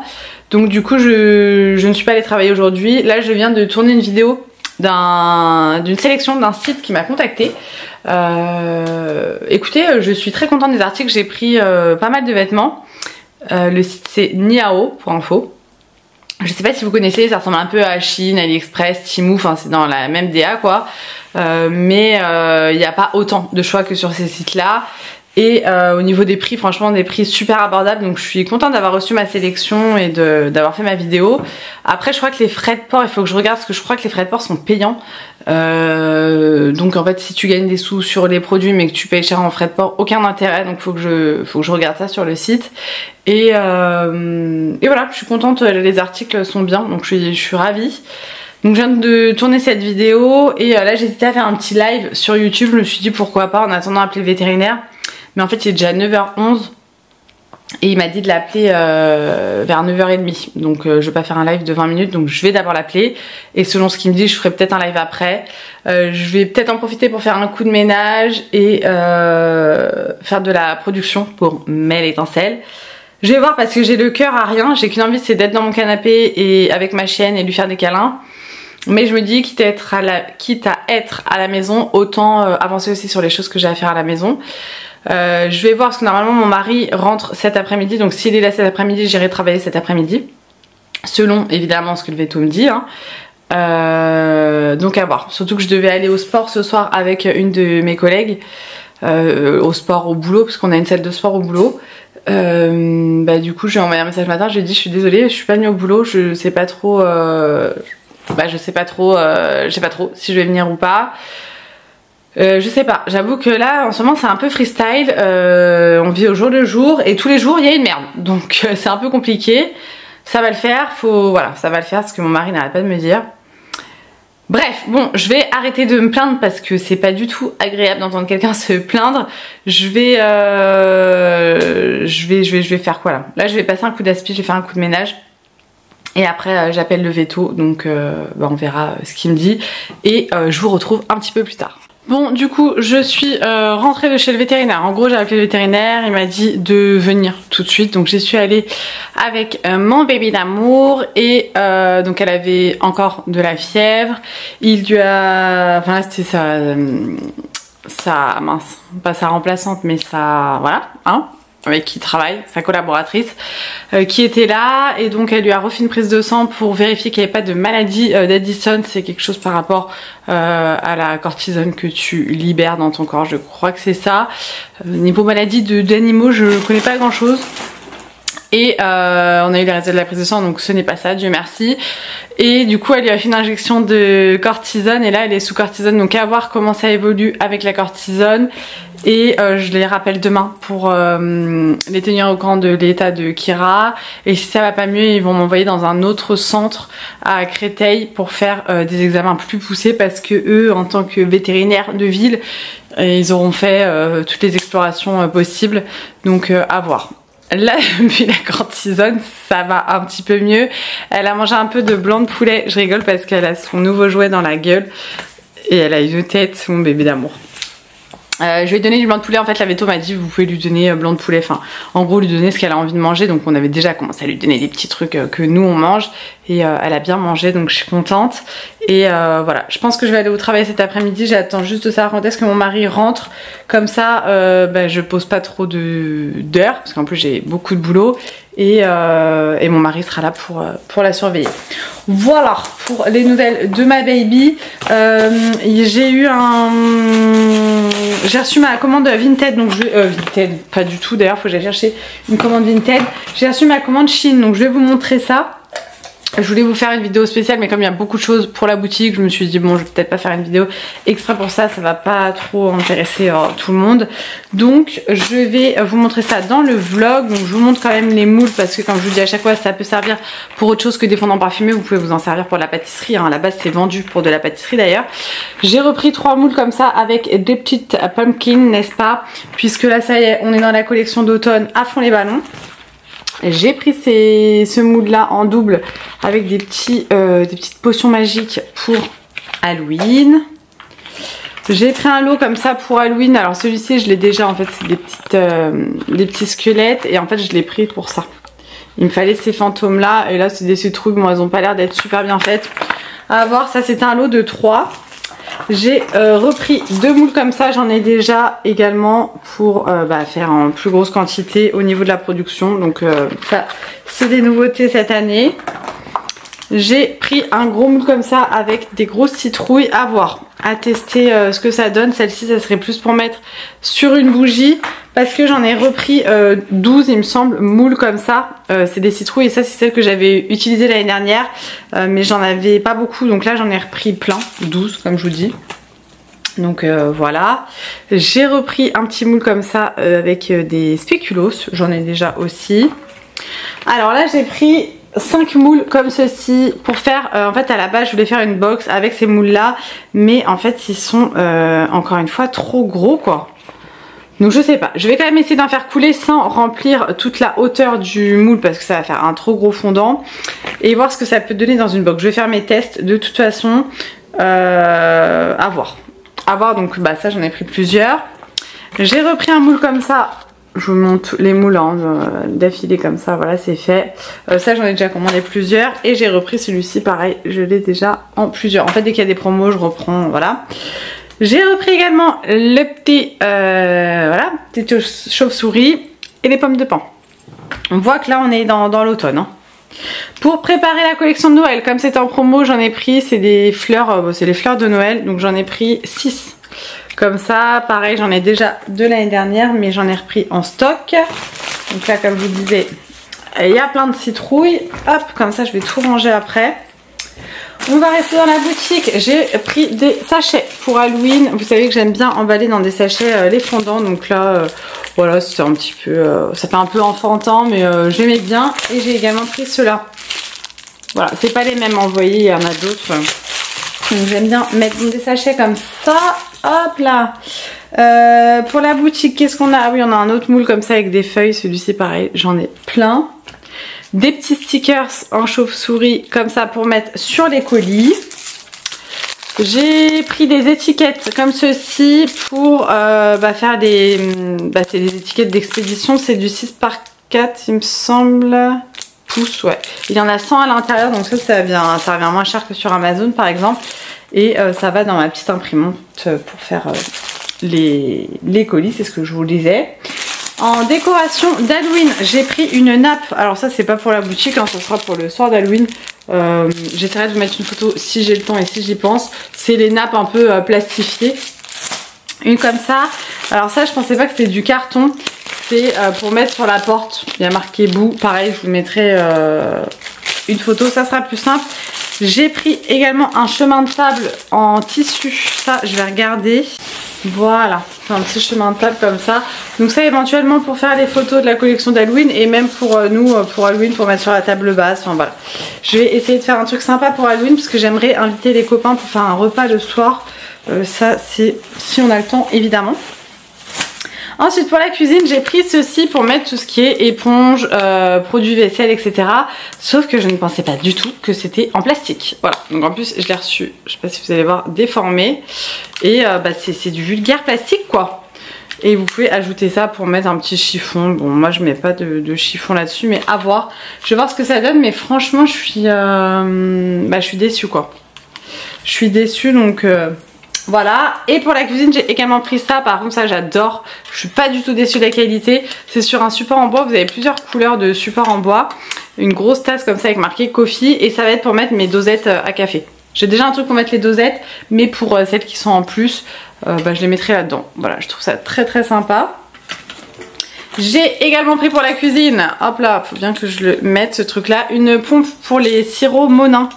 Speaker 1: Donc du coup je ne suis pas allée travailler aujourd'hui. Là je viens de tourner une vidéo d'une sélection d'un site qui m'a contactée. Écoutez, je suis très contente des articles, j'ai pris pas mal de vêtements. Le site c'est Niao pour info. Je sais pas si vous connaissez, ça ressemble un peu à Shein, AliExpress, Temu, enfin c'est dans la même DA quoi. Mais il n'y a pas autant de choix que sur ces sites là. Et au niveau des prix, franchement des prix super abordables, donc je suis contente d'avoir reçu ma sélection et d'avoir fait ma vidéo. Après je crois que les frais de port, il faut que je regarde parce que je crois que les frais de port sont payants. Donc en fait si tu gagnes des sous sur les produits mais que tu payes cher en frais de port, aucun intérêt, donc faut que je regarde ça sur le site. Et voilà, je suis contente, les articles sont bien, donc je suis ravie. Donc je viens de tourner cette vidéo et là j'hésitais à faire un petit live sur YouTube, je me suis dit pourquoi pas en attendant d'appeler le vétérinaire. Mais en fait il est déjà 9h11 et il m'a dit de l'appeler vers 9h30. Donc je vais pas faire un live de 20 minutes, donc je vais d'abord l'appeler. Et selon ce qu'il me dit, je ferai peut-être un live après. Je vais peut-être en profiter pour faire un coup de ménage et faire de la production pour Mel Étincelle. Je vais voir parce que j'ai le cœur à rien, j'ai qu'une envie c'est d'être dans mon canapé et avec ma chienne et lui faire des câlins. Mais je me dis quitte à être à la maison, autant avancer aussi sur les choses que j'ai à faire à la maison. Je vais voir parce que normalement mon mari rentre cet après-midi, donc s'il est là cet après-midi j'irai travailler cet après-midi selon évidemment ce que le veto me dit hein. Donc à voir, surtout que je devais aller au sport ce soir avec une de mes collègues au sport au boulot parce qu'on a une salle de sport au boulot. Du coup j'ai envoyé un message ce matin, je lui ai dit je suis désolée, je suis pas venue au boulot, je sais pas trop je sais pas trop si je vais venir ou pas. Je sais pas, j'avoue que là en ce moment c'est un peu freestyle, on vit au jour le jour et tous les jours il y a une merde, donc c'est un peu compliqué. Ça va le faire, voilà, ça va le faire, ce que mon mari n'arrête pas de me dire. Bref, bon, je vais arrêter de me plaindre parce que c'est pas du tout agréable d'entendre quelqu'un se plaindre. Je vais faire quoi là? Là je vais passer un coup d'aspi, je vais faire un coup de ménage. Et après j'appelle le veto, donc on verra ce qu'il me dit. Et je vous retrouve un petit peu plus tard. Bon, du coup, je suis rentrée de chez le vétérinaire. En gros, j'ai appelé le vétérinaire, il m'a dit de venir tout de suite. Donc, j'y suis allée avec mon bébé d'amour et donc elle avait encore de la fièvre. Il lui a... Enfin là, c'était sa... mince, pas sa remplaçante, mais sa... Voilà, hein, avec qui il travaille, sa collaboratrice, qui était là, et donc elle lui a refait une prise de sang pour vérifier qu'il n'y avait pas de maladie d'Addison. C'est quelque chose par rapport à la cortisone que tu libères dans ton corps, je crois que c'est ça. Niveau maladie d'animaux, je connais pas grand chose. Et on a eu les résultats de la prise de sang, donc ce n'est pas ça, Dieu merci. Et du coup elle lui a fait une injection de cortisone et là elle est sous cortisone, donc à voir comment ça évolue avec la cortisone. Et je les rappelle demain pour les tenir au courant de l'état de Kira. Et si ça va pas mieux, ils vont m'envoyer dans un autre centre à Créteil pour faire des examens plus poussés, parce que eux, en tant que vétérinaires de ville, ils auront fait toutes les explorations possibles. Donc à voir. Là, depuis la cortisone, ça va un petit peu mieux. Elle a mangé un peu de blanc de poulet. Je rigole parce qu'elle a son nouveau jouet dans la gueule. Et elle a une tête, mon bébé d'amour. Je lui ai donné du blanc de poulet. En fait, la véto m'a dit vous pouvez lui donner blanc de poulet. Enfin, en gros, lui donner ce qu'elle a envie de manger. Donc, on avait déjà commencé à lui donner des petits trucs que nous on mange. Et elle a bien mangé, donc je suis contente. Et voilà, je pense que je vais aller au travail cet après-midi. J'attends juste de savoir quand est-ce que mon mari rentre. Comme ça, je pose pas trop d'heures, parce qu'en plus j'ai beaucoup de boulot. Et mon mari sera là pour la surveiller. Voilà pour les nouvelles de ma baby. J'ai reçu ma commande Vinted, donc Vinted, pas du tout d'ailleurs, faut que j'aille chercher une commande Vinted. J'ai reçu ma commande Chine, donc je vais vous montrer ça. Je voulais vous faire une vidéo spéciale, mais comme il y a beaucoup de choses pour la boutique, je me suis dit bon, je vais peut-être pas faire une vidéo exprès pour ça, ça va pas trop intéresser tout le monde. Donc je vais vous montrer ça dans le vlog. Donc je vous montre quand même les moules, parce que comme je vous dis à chaque fois, ça peut servir pour autre chose que des fondants parfumés. Vous pouvez vous en servir pour la pâtisserie, hein. À la base c'est vendu pour de la pâtisserie d'ailleurs. J'ai repris 3 moules comme ça avec des petites pumpkins, n'est-ce pas, puisque là ça y est, on est dans la collection d'automne à fond les ballons. J'ai pris ce mood là en double avec des petites potions magiques pour Halloween. J'ai pris un lot comme ça pour Halloween. Alors celui-ci je l'ai déjà, en fait c'est des petits squelettes, et en fait je l'ai pris pour ça. Il me fallait ces fantômes là, et là c'est des citrouilles, bon elles ont pas l'air d'être super bien faites. À voir, ça c'était un lot de 3. J'ai repris 2 moules comme ça, j'en ai déjà également pour faire en plus grosse quantité au niveau de la production. Donc ça c'est des nouveautés cette année. J'ai pris un gros moule comme ça avec des grosses citrouilles, à voir, à tester ce que ça donne. Celle-ci ça serait plus pour mettre sur une bougie, parce que j'en ai repris 12 il me semble, moules comme ça. C'est des citrouilles, et ça c'est celle que j'avais utilisée l'année dernière, mais j'en avais pas beaucoup, donc là j'en ai repris plein, 12 comme je vous dis. Donc voilà, j'ai repris un petit moule comme ça avec des spéculoos, j'en ai déjà aussi. Alors là j'ai pris 5 moules comme ceci pour faire, en fait à la base je voulais faire une box avec ces moules là, mais en fait ils sont encore une fois trop gros quoi. Donc je sais pas, je vais quand même essayer d'en faire couler sans remplir toute la hauteur du moule, parce que ça va faire un trop gros fondant, et voir ce que ça peut donner dans une box. Je vais faire mes tests de toute façon, à voir. À voir, donc ça j'en ai pris plusieurs. J'ai repris un moule comme ça. Je vous montre les moules d'affilée comme ça, voilà c'est fait. Ça j'en ai déjà commandé plusieurs, et j'ai repris celui-ci pareil, je l'ai déjà en plusieurs. En fait dès qu'il y a des promos je reprends, voilà. J'ai repris également le petit, petite chauve-souris et les pommes de pain. On voit que là on est dans l'automne, hein. Pour préparer la collection de Noël, comme c'est en promo, j'en ai pris, c'est des fleurs, c'est les fleurs de Noël, donc j'en ai pris 6. Comme ça, pareil, j'en ai déjà de l'année dernière, mais j'en ai repris en stock. Donc là, comme je vous disais, il y a plein de citrouilles. Hop, comme ça, je vais tout ranger après. On va rester dans la boutique. J'ai pris des sachets pour Halloween. Vous savez que j'aime bien emballer dans des sachets les fondants. Donc là, voilà, c'était un petit peu... ça fait un peu enfantin, mais j'aimais bien. Et j'ai également pris ceux-là. Voilà, c'est pas les mêmes envoyés, il y en a d'autres. Donc j'aime bien mettre des sachets comme ça. Hop là. Pour la boutique, qu'est-ce qu'on a? Ah oui, on a un autre moule comme ça avec des feuilles. Celui-ci pareil, j'en ai plein. Des petits stickers en chauve-souris comme ça pour mettre sur les colis. J'ai pris des étiquettes comme ceci pour faire des c'est des étiquettes d'expédition. C'est du 6 par 4 il me semble. Pouces, ouais. Il y en a 100 à l'intérieur, donc ça revient moins cher que sur Amazon par exemple. Et ça va dans ma petite imprimante pour faire les colis, c'est ce que je vous disais. En décoration d'Halloween, j'ai pris une nappe. Alors ça c'est pas pour la boutique, hein, ça sera pour le soir d'Halloween. J'essaierai de vous mettre une photo si j'ai le temps et si j'y pense. C'est les nappes un peu plastifiées. Une comme ça. Alors ça je pensais pas que c'était du carton. C'est pour mettre sur la porte. Il y a marqué bout. Pareil, je vous mettrai une photo, ça sera plus simple. J'ai pris également un chemin de table en tissu. Ça je vais regarder. Voilà, c'est un petit chemin de table comme ça. Donc ça éventuellement pour faire les photos de la collection d'Halloween et même pour nous, pour Halloween, pour mettre sur la table basse. Enfin voilà. Je vais essayer de faire un truc sympa pour Halloween parce que j'aimerais inviter les copains pour faire un repas le soir. Ça c'est si on a le temps évidemment. Ensuite pour la cuisine j'ai pris ceci pour mettre tout ce qui est éponge, produits vaisselle etc. Sauf que je ne pensais pas du tout que c'était en plastique. Voilà, donc en plus je l'ai reçu, je sais pas si vous allez voir, déformé. Et c'est du vulgaire plastique quoi. Et vous pouvez ajouter ça pour mettre un petit chiffon. Bon moi je mets pas de chiffon là-dessus mais à voir. Je vais voir ce que ça donne mais franchement je suis déçue quoi. Je suis déçue donc... Voilà, et pour la cuisine j'ai également pris ça, par contre ça j'adore, je suis pas du tout déçue de la qualité. C'est sur un support en bois, vous avez plusieurs couleurs de support en bois. Une grosse tasse comme ça avec marqué coffee et ça va être pour mettre mes dosettes à café. J'ai déjà un truc pour mettre les dosettes, mais pour celles qui sont en plus, je les mettrai là-dedans. Voilà, je trouve ça très très sympa. J'ai également pris pour la cuisine, hop là, faut bien que je le mette ce truc là, une pompe pour les sirops Monin.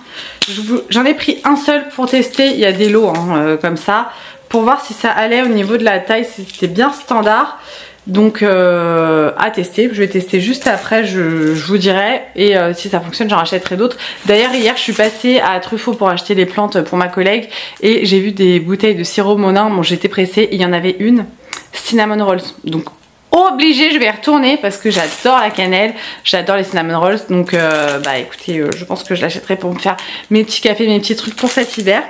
Speaker 1: J'en ai pris un seul pour tester, il y a des lots hein, comme ça, pour voir si ça allait au niveau de la taille, si c'était bien standard. Donc à tester, je vais tester juste après, je vous dirai. Et si ça fonctionne j'en rachèterai d'autres. D'ailleurs hier je suis passée à Truffaut pour acheter les plantes pour ma collègue. Et j'ai vu des bouteilles de sirop Monin, bon j'étais pressée, il y en avait une, cinnamon rolls. Donc obligée, je vais y retourner parce que j'adore la cannelle, j'adore les cinnamon rolls. Donc écoutez, je pense que je l'achèterai pour me faire mes petits cafés, mes petits trucs pour cet hiver.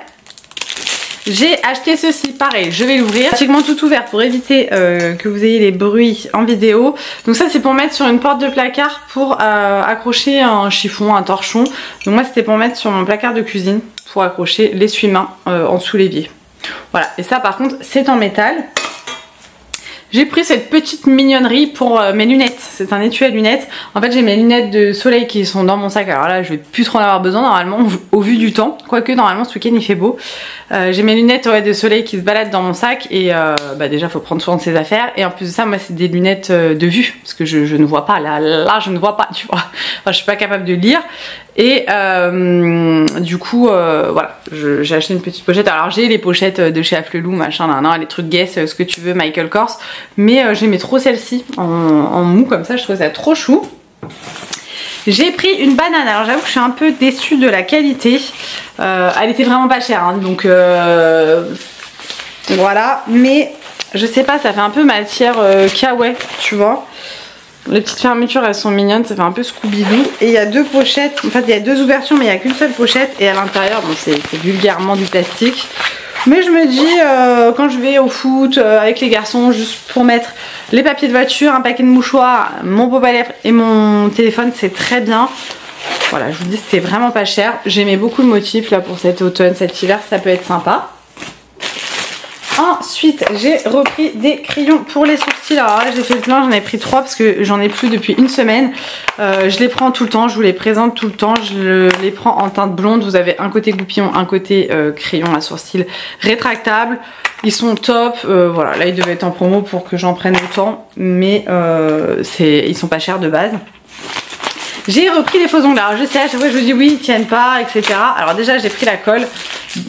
Speaker 1: J'ai acheté ceci, pareil, je vais l'ouvrir. Pratiquement tout ouvert pour éviter que vous ayez les bruits en vidéo. Donc ça c'est pour mettre sur une porte de placard pour accrocher un chiffon, un torchon. Donc moi c'était pour mettre sur mon placard de cuisine pour accrocher l'essuie-main en dessous l'évier. Voilà, et ça par contre c'est en métal. J'ai pris cette petite mignonnerie pour mes lunettes. C'est un étui à lunettes. En fait j'ai mes lunettes de soleil qui sont dans mon sac. Alors là je vais plus trop en avoir besoin normalement au vu du temps. Quoique normalement ce week-end il fait beau. J'ai mes lunettes de soleil qui se baladent dans mon sac. Et déjà faut prendre soin de ses affaires. Et en plus de ça moi c'est des lunettes de vue. Parce que je ne vois pas. Là je ne vois pas tu vois. Enfin, je suis pas capable de lire. Et du coup voilà, j'ai acheté une petite pochette. Alors j'ai les pochettes de chez Afflelou machin les trucs Guess, ce que tu veux, Michael Kors. Mais j'aimais trop celle-ci en mou comme ça, je trouvais ça trop chou. J'ai pris une banane, alors j'avoue que je suis un peu déçue de la qualité. Elle était vraiment pas chère hein, donc voilà. Mais je sais pas, ça fait un peu matière kawaii tu vois. Les petites fermetures elles sont mignonnes, ça fait un peu Scooby-Doo. Et il y a deux pochettes, en fait il y a deux ouvertures mais il n'y a qu'une seule pochette. Et à l'intérieur, bon c'est vulgairement du plastique. Mais je me dis quand je vais au foot avec les garçons, juste pour mettre les papiers de voiture, un paquet de mouchoirs, mon pot à lèvres et mon téléphone, c'est très bien. Voilà, je vous dis c'était vraiment pas cher. J'aimais beaucoup le motif là pour cet automne, cet hiver, ça peut être sympa. Ensuite j'ai repris des crayons pour les sourcils. Alors là j'ai fait le plein, j'en ai pris 3 parce que j'en ai plus depuis une semaine. Je les prends tout le temps, je vous les présente tout le temps. Je les prends en teinte blonde. Vous avez un côté goupillon, un côté crayon à sourcils rétractable. Ils sont top, voilà, là ils devaient être en promo pour que j'en prenne autant. Mais ils sont pas chers de base. J'ai repris les faux ongles. Alors je sais, à chaque fois je vous dis oui, ils tiennent pas, etc. Alors déjà j'ai pris la colle.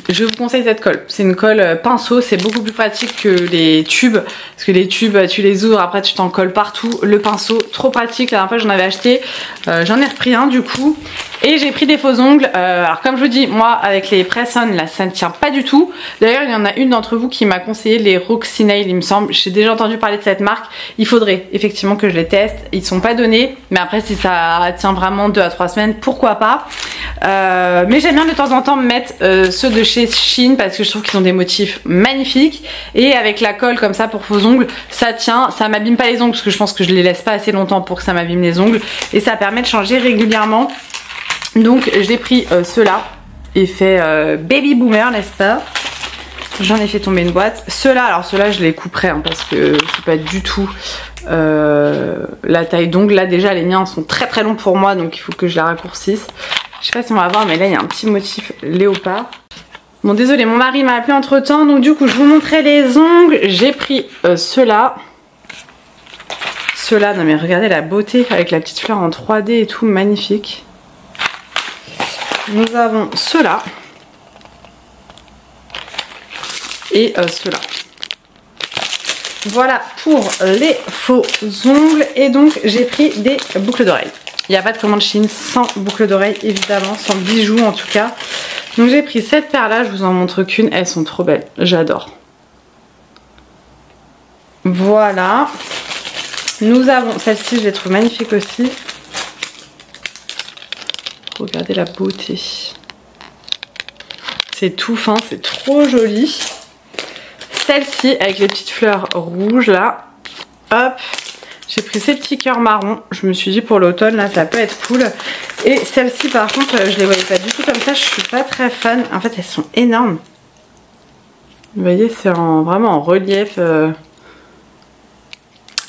Speaker 1: Je vous conseille cette colle. C'est une colle pinceau, c'est beaucoup plus pratique que les tubes. Parce que les tubes, tu les ouvres, après tu t'en colles partout. Le pinceau, trop pratique. La dernière fois j'en avais acheté. J'en ai repris un du coup. Et j'ai pris des faux ongles. Alors comme je vous dis, moi avec les press-on là, ça ne tient pas du tout. D'ailleurs il y en a une d'entre vous qui m'a conseillé les Roxy Nail il me semble. J'ai déjà entendu parler de cette marque. Il faudrait effectivement que je les teste. Ils sont pas donnés. Mais après si ça tient vraiment 2 à 3 semaines, pourquoi pas. Mais j'aime bien de temps en temps mettre ceux de chez Shein parce que je trouve qu'ils ont des motifs magnifiques. Et avec la colle comme ça pour faux ongles, ça tient, ça m'abîme pas les ongles parce que je pense que je les laisse pas assez longtemps pour que ça m'abîme les ongles. Et ça permet de changer régulièrement. Donc j'ai pris ceux-là, effet baby boomer, n'est-ce pas? J'en ai fait tomber une boîte. Ceux-là, alors ceux-là je les couperai hein, parce que c'est pas du tout la taille d'ongles. Là déjà les miens sont très très longs pour moi, donc il faut que je les raccourcisse. Je sais pas si on va voir, mais là il y a un petit motif léopard. Bon désolé, mon mari m'a appelé entre temps, donc du coup je vous montrais les ongles. J'ai pris ceux-là. Ceux-là, non mais regardez la beauté avec la petite fleur en 3D et tout, magnifique. Nous avons ceux-là. Et ceux-là. Voilà pour les faux ongles. Et donc j'ai pris des boucles d'oreilles. Il n'y a pas de commande Shein sans boucles d'oreilles évidemment, sans bijoux en tout cas. Donc j'ai pris cette paire là, je vous en montre qu'une, elles sont trop belles, j'adore. Voilà. Nous avons celle-ci, je les trouve magnifiques aussi. Regardez la beauté. C'est tout fin, c'est trop joli. Celle-ci avec les petites fleurs rouges là. Hop. J'ai pris ces petits cœurs marrons. Je me suis dit pour l'automne là ça peut être cool. Et celle-ci par contre je les voyais pas du tout comme ça. Je suis pas très fan. En fait elles sont énormes. Vous voyez c'est vraiment en relief.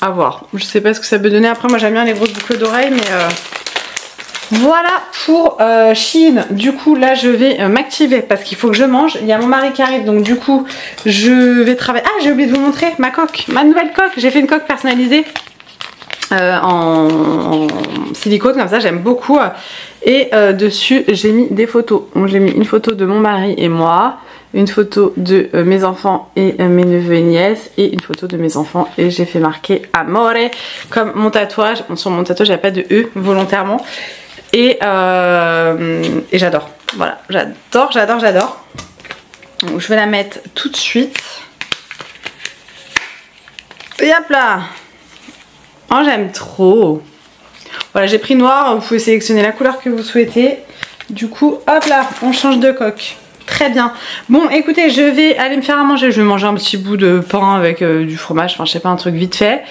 Speaker 1: À voir. Je sais pas ce que ça peut donner. Après moi j'aime bien les grosses boucles d'oreilles mais voilà pour Shein. Du coup là je vais m'activer parce qu'il faut que je mange. Il y a mon mari qui arrive donc du coup je vais travailler. Ah j'ai oublié de vous montrer ma coque, ma nouvelle coque. J'ai fait une coque personnalisée en silicone comme ça, j'aime beaucoup. Et dessus j'ai mis des photos. Donc j'ai mis une photo de mon mari et moi, une photo de mes enfants et mes neveux et nièces et une photo de mes enfants et j'ai fait marquer Amore comme mon tatouage. Bon, sur mon tatouage il n'y a pas de E volontairement. Et j'adore, voilà, j'adore. Donc je vais la mettre tout de suite. Et hop là. Oh j'aime trop. Voilà j'ai pris noir, vous pouvez sélectionner la couleur que vous souhaitez. Du coup hop là, on change de coque. Très bien. Bon écoutez, je vais aller me faire à manger. Je vais manger un petit bout de pain avec du fromage, enfin je sais pas, un truc vite fait.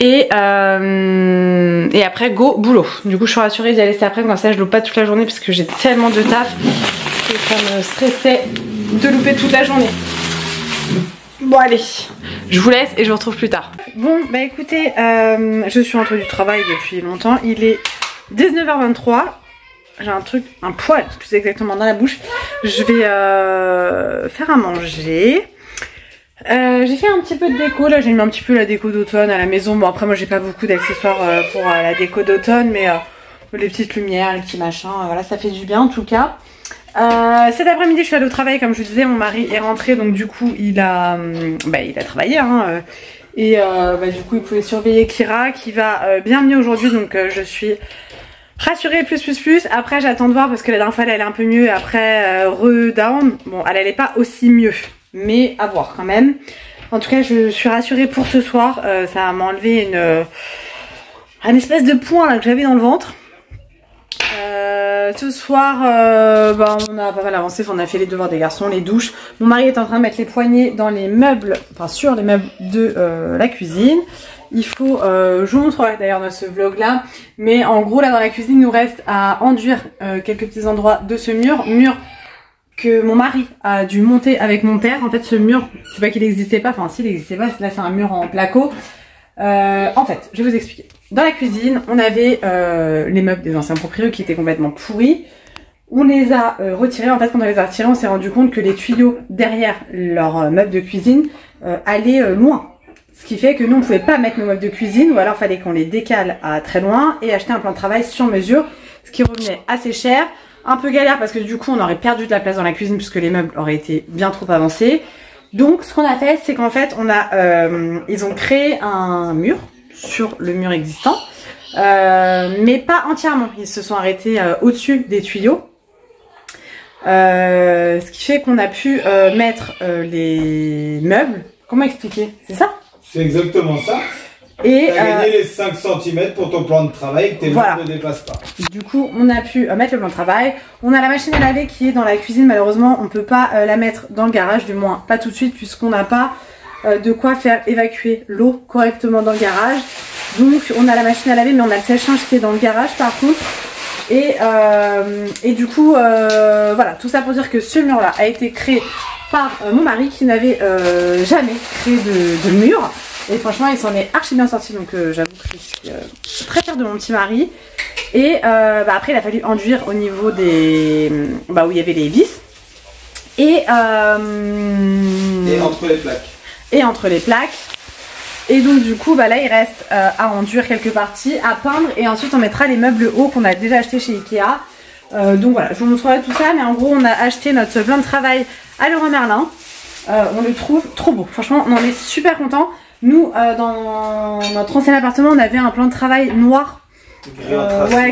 Speaker 1: Et après go boulot. Du coup je suis rassurée d'y aller cet après, comme ça je loupe pas toute la journée parce que j'ai tellement de taf que ça me stressait de louper toute la journée. Bon allez, je vous laisse et je vous retrouve plus tard. Bon bah écoutez, je suis rentrée du travail depuis longtemps. Il est 19h23. J'ai un truc, un poil plus exactement dans la bouche. Je vais faire à manger. J'ai fait un petit peu de déco. Là j'ai mis un petit peu la déco d'automne à la maison. Bon après moi j'ai pas beaucoup d'accessoires pour la déco d'automne. Mais les petites lumières, les petits machins, voilà ça fait du bien en tout cas. Cet après-midi je suis allée au travail comme je vous disais, mon mari est rentré donc du coup il a travaillé hein, et du coup il pouvait surveiller Kira qui va bien mieux aujourd'hui donc je suis rassurée plus. Après j'attends de voir parce que la dernière fois elle allait un peu mieux et après re-down, bon elle allait pas aussi mieux mais à voir quand même. En tout cas je suis rassurée pour ce soir, ça m'a enlevé un espèce de point là que j'avais dans le ventre. Ce soir on a pas mal avancé, on a fait les devoirs des garçons, les douches. Mon mari est en train de mettre les poignées dans les meubles, enfin sur les meubles de la cuisine. Il faut, je vous montrerai d'ailleurs dans ce vlog là, mais en gros là dans la cuisine il nous reste à enduire quelques petits endroits de ce mur que mon mari a dû monter avec mon père. En fait ce mur, c'est pas qu'il n'existait pas, enfin si il n'existait pas, là c'est un mur en placo. En fait, je vais vous expliquer. Dans la cuisine, on avait les meubles des anciens propriétaires qui étaient complètement pourris. On les a retirés. En fait, quand on les a retirés, on s'est rendu compte que les tuyaux derrière leurs meubles de cuisine allaient loin. Ce qui fait que nous, on ne pouvait pas mettre nos meubles de cuisine ou alors il fallait qu'on les décale à très loin et acheter un plan de travail sur mesure, ce qui revenait assez cher. Un peu galère parce que du coup, on aurait perdu de la place dans la cuisine puisque les meubles auraient été bien trop avancés. Donc ce qu'on a fait, c'est qu'en fait ils ont créé un mur sur le mur existant, mais pas entièrement. Ils se sont arrêtés au-dessus des tuyaux, ce qui fait qu'on a pu mettre les meubles. Comment expliquer? C'est ça?
Speaker 2: C'est exactement ça. Et t'as gagné les 5 cm pour ton plan de travail que tes mains ne dépassent pas.
Speaker 1: Du coup, on a pu mettre le plan de travail. On a la machine à laver qui est dans la cuisine. Malheureusement, on ne peut pas la mettre dans le garage, du moins pas tout de suite, puisqu'on n'a pas de quoi faire évacuer l'eau correctement dans le garage. Donc, on a la machine à laver, mais on a le sèche-linge qui est dans le garage par contre. Et du coup, voilà, tout ça pour dire que ce mur-là a été créé par mon mari qui n'avait jamais créé de mur. Et franchement, il s'en est archi bien sorti, donc j'avoue que je suis très fière de mon petit mari. Et après, il a fallu enduire au niveau des... où il y avait les vis. Et
Speaker 2: entre les plaques.
Speaker 1: Et entre les plaques. Et donc du coup, là, il reste à enduire quelques parties, à peindre. Et ensuite, on mettra les meubles hauts qu'on a déjà achetés chez Ikea. Donc voilà, je vous montrerai tout ça. Mais en gros, on a acheté notre plan de travail à Leroy Merlin. On le trouve trop beau. Franchement, on en est super contents. Nous, dans notre ancien appartement, on avait un plan de travail noir.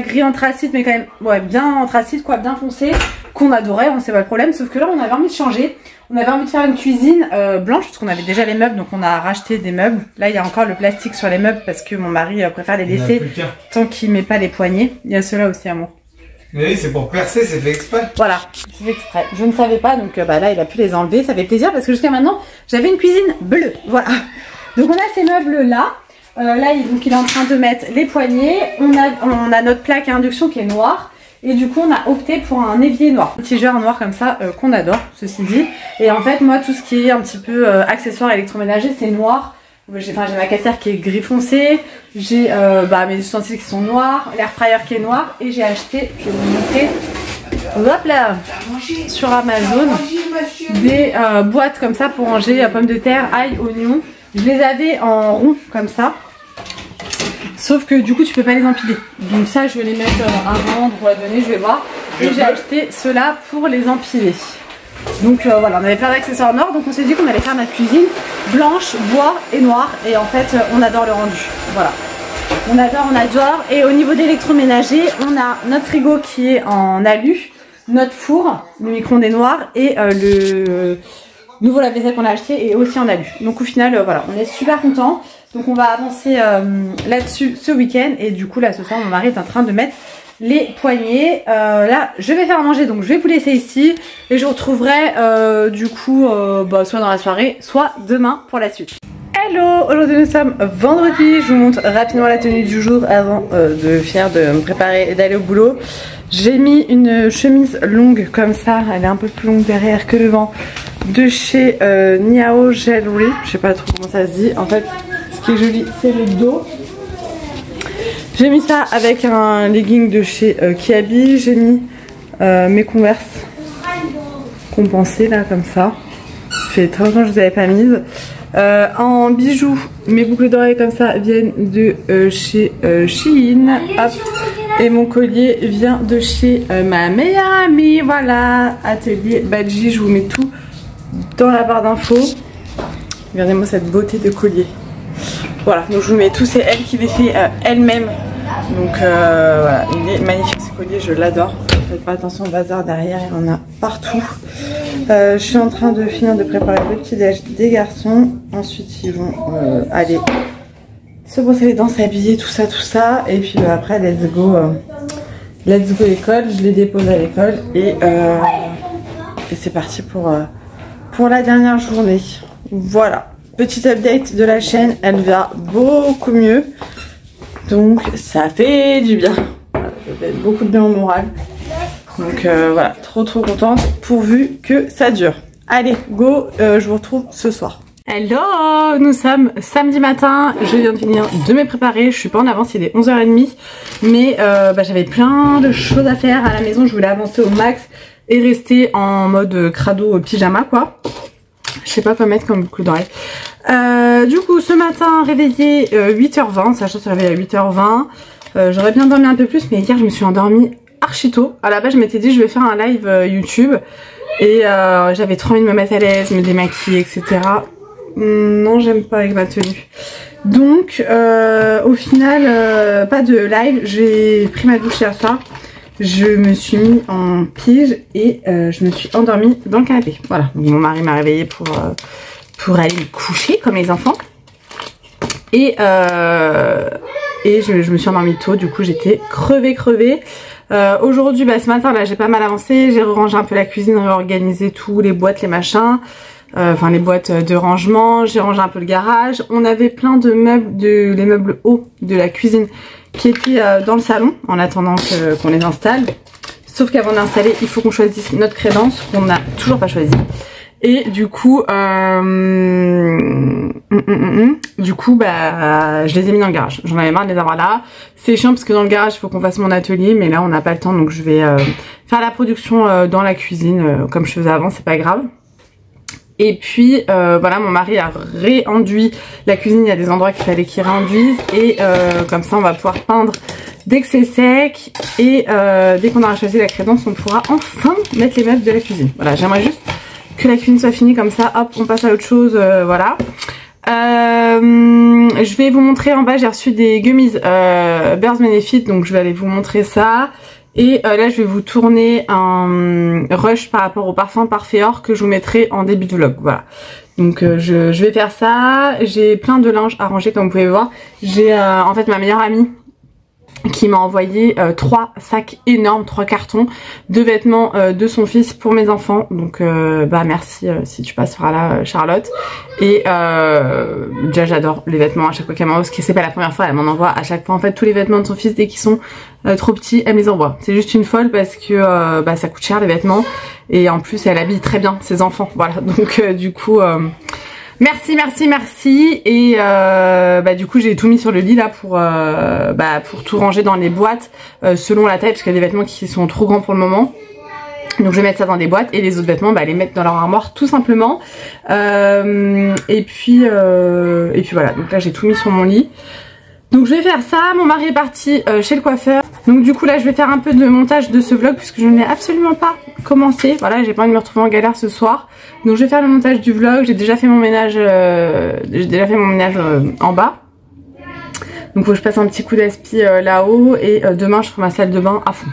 Speaker 1: Gris anthracite, mais quand même bien anthracite, quoi, bien foncé, qu'on adorait, on sait pas le problème. Sauf que là, on avait envie de changer. On avait envie de faire une cuisine blanche, parce qu'on avait déjà les meubles, donc on a racheté des meubles. Là, il y a encore le plastique sur les meubles, parce que mon mari préfère les laisser tant qu'il met pas les poignées. Il y a ceux-là aussi, amour.
Speaker 2: Mais oui, c'est pour percer, c'est fait exprès.
Speaker 1: Voilà, c'est fait exprès. Je ne savais pas, donc là, il a pu les enlever. Ça fait plaisir, parce que jusqu'à maintenant, j'avais une cuisine bleue. Voilà. Donc on a ces meubles là, donc il est en train de mettre les poignées, on a notre plaque à induction qui est noire et du coup on a opté pour un évier noir, un tigeur noir comme ça qu'on adore ceci dit. Et en fait moi tout ce qui est un petit peu accessoires électroménagers c'est noir, j'ai ma cafetière qui est gris foncé, j'ai mes ustensiles qui sont noirs, l'air fryer qui est noir et j'ai acheté, je vais vous montrer, hop là, sur Amazon des boîtes comme ça pour ranger pommes de terre, ail, oignons. Je les avais en rond comme ça, sauf que du coup tu peux pas les empiler. Donc ça je vais les mettre à vendre ou à donner, je vais voir. Et j'ai acheté ceux-là pour les empiler. Donc voilà, on avait plein d'accessoires noirs, donc on s'est dit qu'on allait faire notre cuisine blanche, bois et noir. Et en fait on adore le rendu, voilà. On adore. Et au niveau d'électroménager, on a notre frigo qui est en alu, notre four, le micro-ondes est noir et le... nouveau lave-vaisselle qu'on a acheté est aussi en alu. Donc au final, voilà, on est super contents. Donc on va avancer là-dessus ce week-end. Et du coup, là, ce soir, mon mari est en train de mettre les poignées. Là, je vais faire à manger, donc je vais vous laisser ici. Et je vous retrouverai du coup, soit dans la soirée, soit demain pour la suite. Hello, aujourd'hui nous sommes vendredi. Je vous montre rapidement la tenue du jour avant de finir de me préparer et d'aller au boulot. J'ai mis une chemise longue comme ça, elle est un peu plus longue derrière que devant, de chez Niao Jewelry, je sais pas trop comment ça se dit. En fait, ce qui est joli, c'est le dos. J'ai mis ça avec un legging de chez Kiabi. J'ai mis mes Converse compensées là, comme ça. Ça fait très longtemps que je les avais pas mises. En bijoux, mes boucles d'oreilles comme ça viennent de chez Shein. Hop. Et mon collier vient de chez ma meilleure amie, voilà, Atelier Badji. Je vous mets tout dans la barre d'infos. Regardez-moi cette beauté de collier. Voilà, donc je vous mets tout, c'est elle qui les fait elle-même. Donc voilà, il est magnifique ce collier, je l'adore. Faites pas attention au bazar derrière, il y en a partout. Je suis en train de finir de préparer le petit déj des garçons. Ensuite ils vont aller se brosser les dents, s'habiller, tout ça. Et puis après, let's go école. Je les dépose à l'école et c'est parti pour la dernière journée. Voilà, petit update de la chaîne, elle va beaucoup mieux. Donc ça fait du bien. Voilà, ça fait beaucoup de bien au moral. Donc voilà, trop contente pourvu que ça dure. Allez, go, je vous retrouve ce soir. Hello, nous sommes samedi matin, je viens de finir de me préparer, je suis pas en avance, il est 11h30, mais j'avais plein de choses à faire à la maison, je voulais avancer au max et rester en mode crado pyjama quoi. Je sais pas quoi mettre comme boucle d'oreille. Du coup ce matin réveillée 8h20, Sacha se réveille à 8h20, j'aurais bien dormi un peu plus mais hier je me suis endormie archi tôt. À la base je m'étais dit je vais faire un live YouTube et j'avais trop envie de me mettre à l'aise, me démaquiller etc. Non, j'aime pas avec ma tenue. Donc, au final, pas de live. J'ai pris ma douche hier soir. Je me suis mis en pige et je me suis endormie dans le canapé. Voilà. Mon mari m'a réveillée pour aller me coucher comme les enfants. Et je me suis endormie tôt, du coup j'étais crevée. Aujourd'hui, ce matin là j'ai pas mal avancé, j'ai rangé un peu la cuisine, réorganisé tout, les boîtes, les machins, enfin les boîtes de rangement, j'ai rangé un peu le garage. On avait plein de meubles, les meubles hauts de la cuisine qui étaient dans le salon en attendant qu'on les installe. Sauf qu'avant d'installer, il faut qu'on choisisse notre crédence qu'on n'a toujours pas choisi. Et du coup, je les ai mis dans le garage. J'en avais marre de les avoir là. C'est chiant parce que dans le garage, il faut qu'on fasse mon atelier, mais là, on n'a pas le temps, donc je vais faire la production dans la cuisine comme je faisais avant, c'est pas grave. Et puis voilà, mon mari a réenduit la cuisine, il y a des endroits qu'il fallait qu'il réenduise et comme ça, on va pouvoir peindre dès que c'est sec et dès qu'on aura choisi la crédence, on pourra enfin mettre les meubles de la cuisine. Voilà, j'aimerais juste que la cuisine soit finie comme ça, hop, on passe à autre chose, voilà. Je vais vous montrer en bas, j'ai reçu des gummies Burst Benefit, donc je vais aller vous montrer ça. Et là, je vais vous tourner un rush par rapport au parfum Parfeor que je vous mettrai en début de vlog, voilà. Donc je vais faire ça, j'ai plein de linge à ranger comme vous pouvez voir. J'ai en fait ma meilleure amie qui m'a envoyé 3 sacs énormes, 3 cartons de vêtements de son fils pour mes enfants. Donc merci si tu passes par là Charlotte. Et déjà j'adore les vêtements à chaque fois qu'elle m'envoie, parce que c'est pas la première fois, elle m'en envoie à chaque fois en fait tous les vêtements de son fils dès qu'ils sont trop petits, elle me les envoie. C'est juste une folle parce que ça coûte cher les vêtements et en plus elle habille très bien ses enfants. Voilà, donc du coup merci et du coup j'ai tout mis sur le lit là pour tout ranger dans les boîtes selon la taille parce qu'il y a des vêtements qui sont trop grands pour le moment. Donc je vais mettre ça dans des boîtes et les autres vêtements les mettre dans leur armoire tout simplement. Et puis voilà, donc là j'ai tout mis sur mon lit. Donc je vais faire ça, mon mari est parti chez le coiffeur. Donc du coup là je vais faire un peu de montage de ce vlog puisque je n'ai absolument pas commencé. Voilà, j'ai pas envie de me retrouver en galère ce soir. Donc je vais faire le montage du vlog, j'ai déjà fait mon ménage, en bas. Donc faut que je passe un petit coup d'aspi là-haut et demain je ferai ma salle de bain à fond.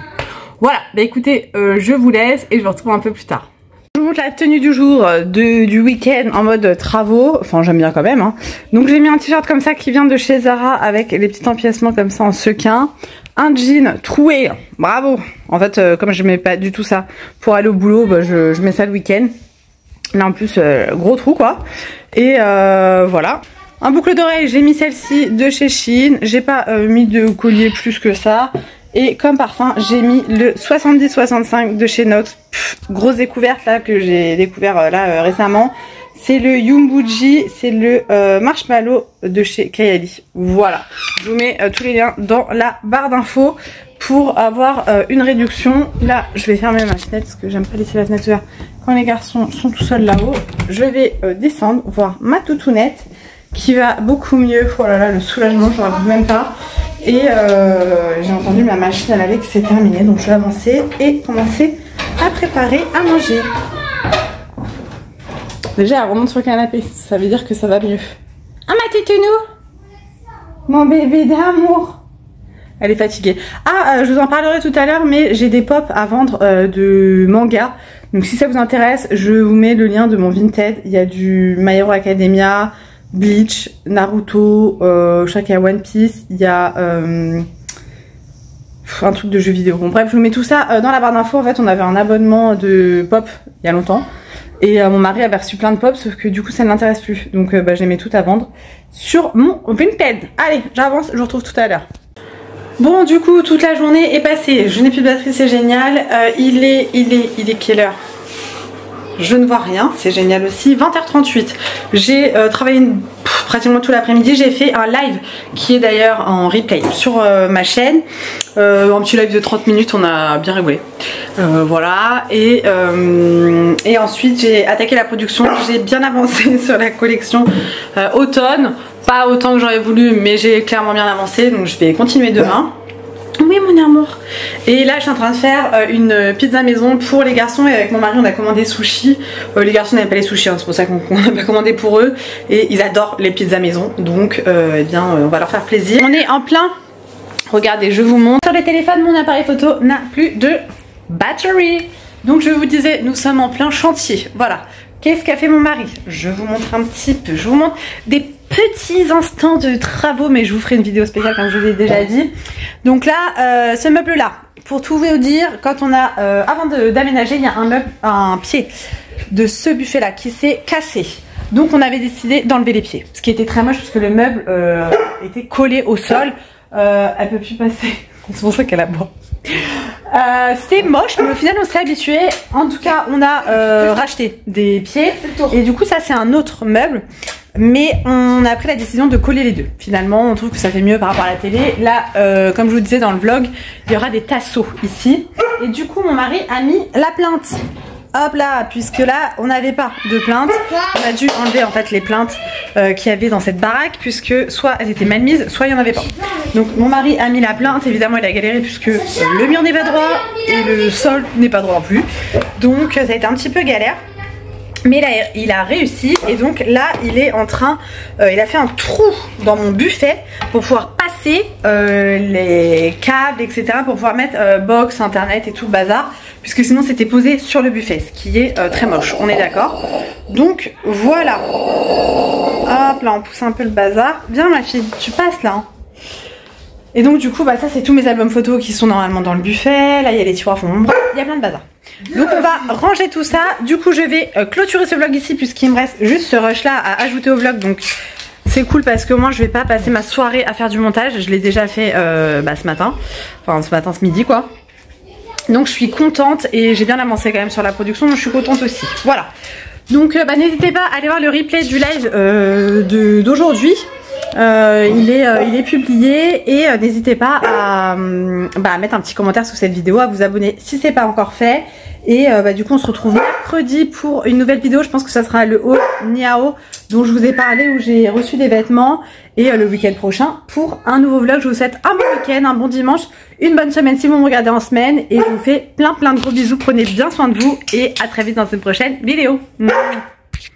Speaker 1: Voilà, écoutez, je vous laisse et je vous retrouve un peu plus tard. Je vous montre la tenue du jour du week-end en mode travaux. Enfin j'aime bien quand même hein. Donc j'ai mis un t-shirt comme ça qui vient de chez Zara avec les petits empiècements comme ça en sequin. Un jean troué, bravo. En fait comme je mets pas du tout ça pour aller au boulot, je mets ça le week-end. Là en plus gros trou quoi. Et voilà. Un boucle d'oreille, j'ai mis celle-ci de chez Shein. J'ai pas mis de collier plus que ça. Et comme parfum, j'ai mis le 70-65 de chez Nox. Grosse découverte là que j'ai découvert récemment. C'est le Yumbuji, c'est le Marshmallow de chez Kayali. Voilà, je vous mets tous les liens dans la barre d'infos pour avoir une réduction. Là, je vais fermer ma fenêtre parce que j'aime pas laisser la fenêtre ouverte quand les garçons sont tout seuls là-haut. Je vais descendre voir ma toutounette qui va beaucoup mieux. Oh là là, le soulagement, je ne raconte même pas. Et j'ai entendu ma machine à laver qui s'est terminée, donc je vais avancer et commencer à préparer à manger. Déjà elle remonte sur le canapé, ça veut dire que ça va mieux. Ah ma toutou, mon bébé d'amour. Elle est fatiguée. Ah je vous en parlerai tout à l'heure, mais j'ai des pops à vendre de manga. Donc si ça vous intéresse, je vous mets le lien de mon Vinted. Il y a du My Hero Academia, Bleach, Naruto, je crois qu'il y a One Piece, il y a un truc de jeux vidéo. Bon bref, je vous mets tout ça dans la barre d'infos. En fait on avait un abonnement de pop il y a longtemps et mon mari avait reçu plein de pop, sauf que du coup ça ne l'intéresse plus. Donc je les mets toutes à vendre sur mon Vinted. Allez, j'avance, je vous retrouve tout à l'heure. Bon du coup toute la journée est passée, je n'ai plus de batterie, c'est génial. Il est quelle heure? Je ne vois rien, c'est génial aussi. 20h38, j'ai travaillé pratiquement tout l'après-midi. J'ai fait un live qui est d'ailleurs en replay sur ma chaîne. Un petit live de 30 minutes, on a bien rigolé. Voilà, et ensuite j'ai attaqué la production. J'ai bien avancé sur la collection automne. Pas autant que j'aurais voulu, mais j'ai clairement bien avancé. Donc je vais continuer demain. Oui mon amour. Et là je suis en train de faire une pizza maison pour les garçons. Et avec mon mari on a commandé sushi. Les garçons n'aiment pas les sushis hein, c'est pour ça qu'on n'a pas commandé pour eux. Et ils adorent les pizzas maison. Donc on va leur faire plaisir. On est en plein. Regardez, je vous montre. Sur le téléphone, mon appareil photo n'a plus de batterie. Donc je vous disais, nous sommes en plein chantier. Voilà. Qu'est-ce qu'a fait mon mari? Je vous montre un petit peu. Je vous montre des petits instants de travaux, mais je vous ferai une vidéo spéciale comme je vous l'ai déjà dit. Donc là, ce meuble là, pour tout vous dire, quand on a avant d'aménager, il y a un pied de ce buffet là qui s'est cassé. Donc on avait décidé d'enlever les pieds, ce qui était très moche parce que le meuble était collé au sol. Elle peut plus passer, c'est pour ça qu'elle aboie. C'était moche, mais au final on s'est habitué. En tout cas, on a racheté des pieds et du coup ça c'est un autre meuble. Mais on a pris la décision de coller les deux. Finalement, on trouve que ça fait mieux par rapport à la télé. Là, comme je vous disais dans le vlog, il y aura des tasseaux ici. Et du coup, mon mari a mis la plainte. Hop là, puisque là, on n'avait pas de plainte. On a dû enlever en fait les plaintes qu'il y avait dans cette baraque, puisque soit elles étaient mal mises, soit il n'y en avait pas. Donc mon mari a mis la plainte. Évidemment, il a galéré puisque le mur n'est pas droit et le sol n'est pas droit non plus. Donc ça a été un petit peu galère. Mais là, il a réussi et donc là, il est en train, il a fait un trou dans mon buffet pour pouvoir passer les câbles, etc. pour pouvoir mettre box, internet et tout le bazar. Puisque sinon, c'était posé sur le buffet, ce qui est très moche, on est d'accord. Donc, voilà. Hop, là, on pousse un peu le bazar. Viens, ma fille, tu passes là. Hein. Et donc, du coup, bah, ça, c'est tous mes albums photos qui sont normalement dans le buffet. Là, il y a les tiroirs fond. Bref, il y a plein de bazar. Donc on va ranger tout ça. Du coup je vais clôturer ce vlog ici puisqu'il me reste juste ce rush là à ajouter au vlog. Donc c'est cool parce que moi je vais pas passer ma soirée à faire du montage. Je l'ai déjà fait ce matin. Enfin ce midi quoi. Donc je suis contente et j'ai bien avancé quand même sur la production. Donc je suis contente aussi. Voilà. Donc n'hésitez pas à aller voir le replay du live d'aujourd'hui. Il est publié et n'hésitez pas à mettre un petit commentaire sous cette vidéo, à vous abonner si c'est pas encore fait et du coup on se retrouve mercredi pour une nouvelle vidéo. Je pense que ça sera le haul Niao dont je vous ai parlé où j'ai reçu des vêtements et le week-end prochain pour un nouveau vlog. Je vous souhaite un bon week-end, un bon dimanche, une bonne semaine si vous me regardez en semaine et je vous fais plein de gros bisous. Prenez bien soin de vous et à très vite dans une prochaine vidéo.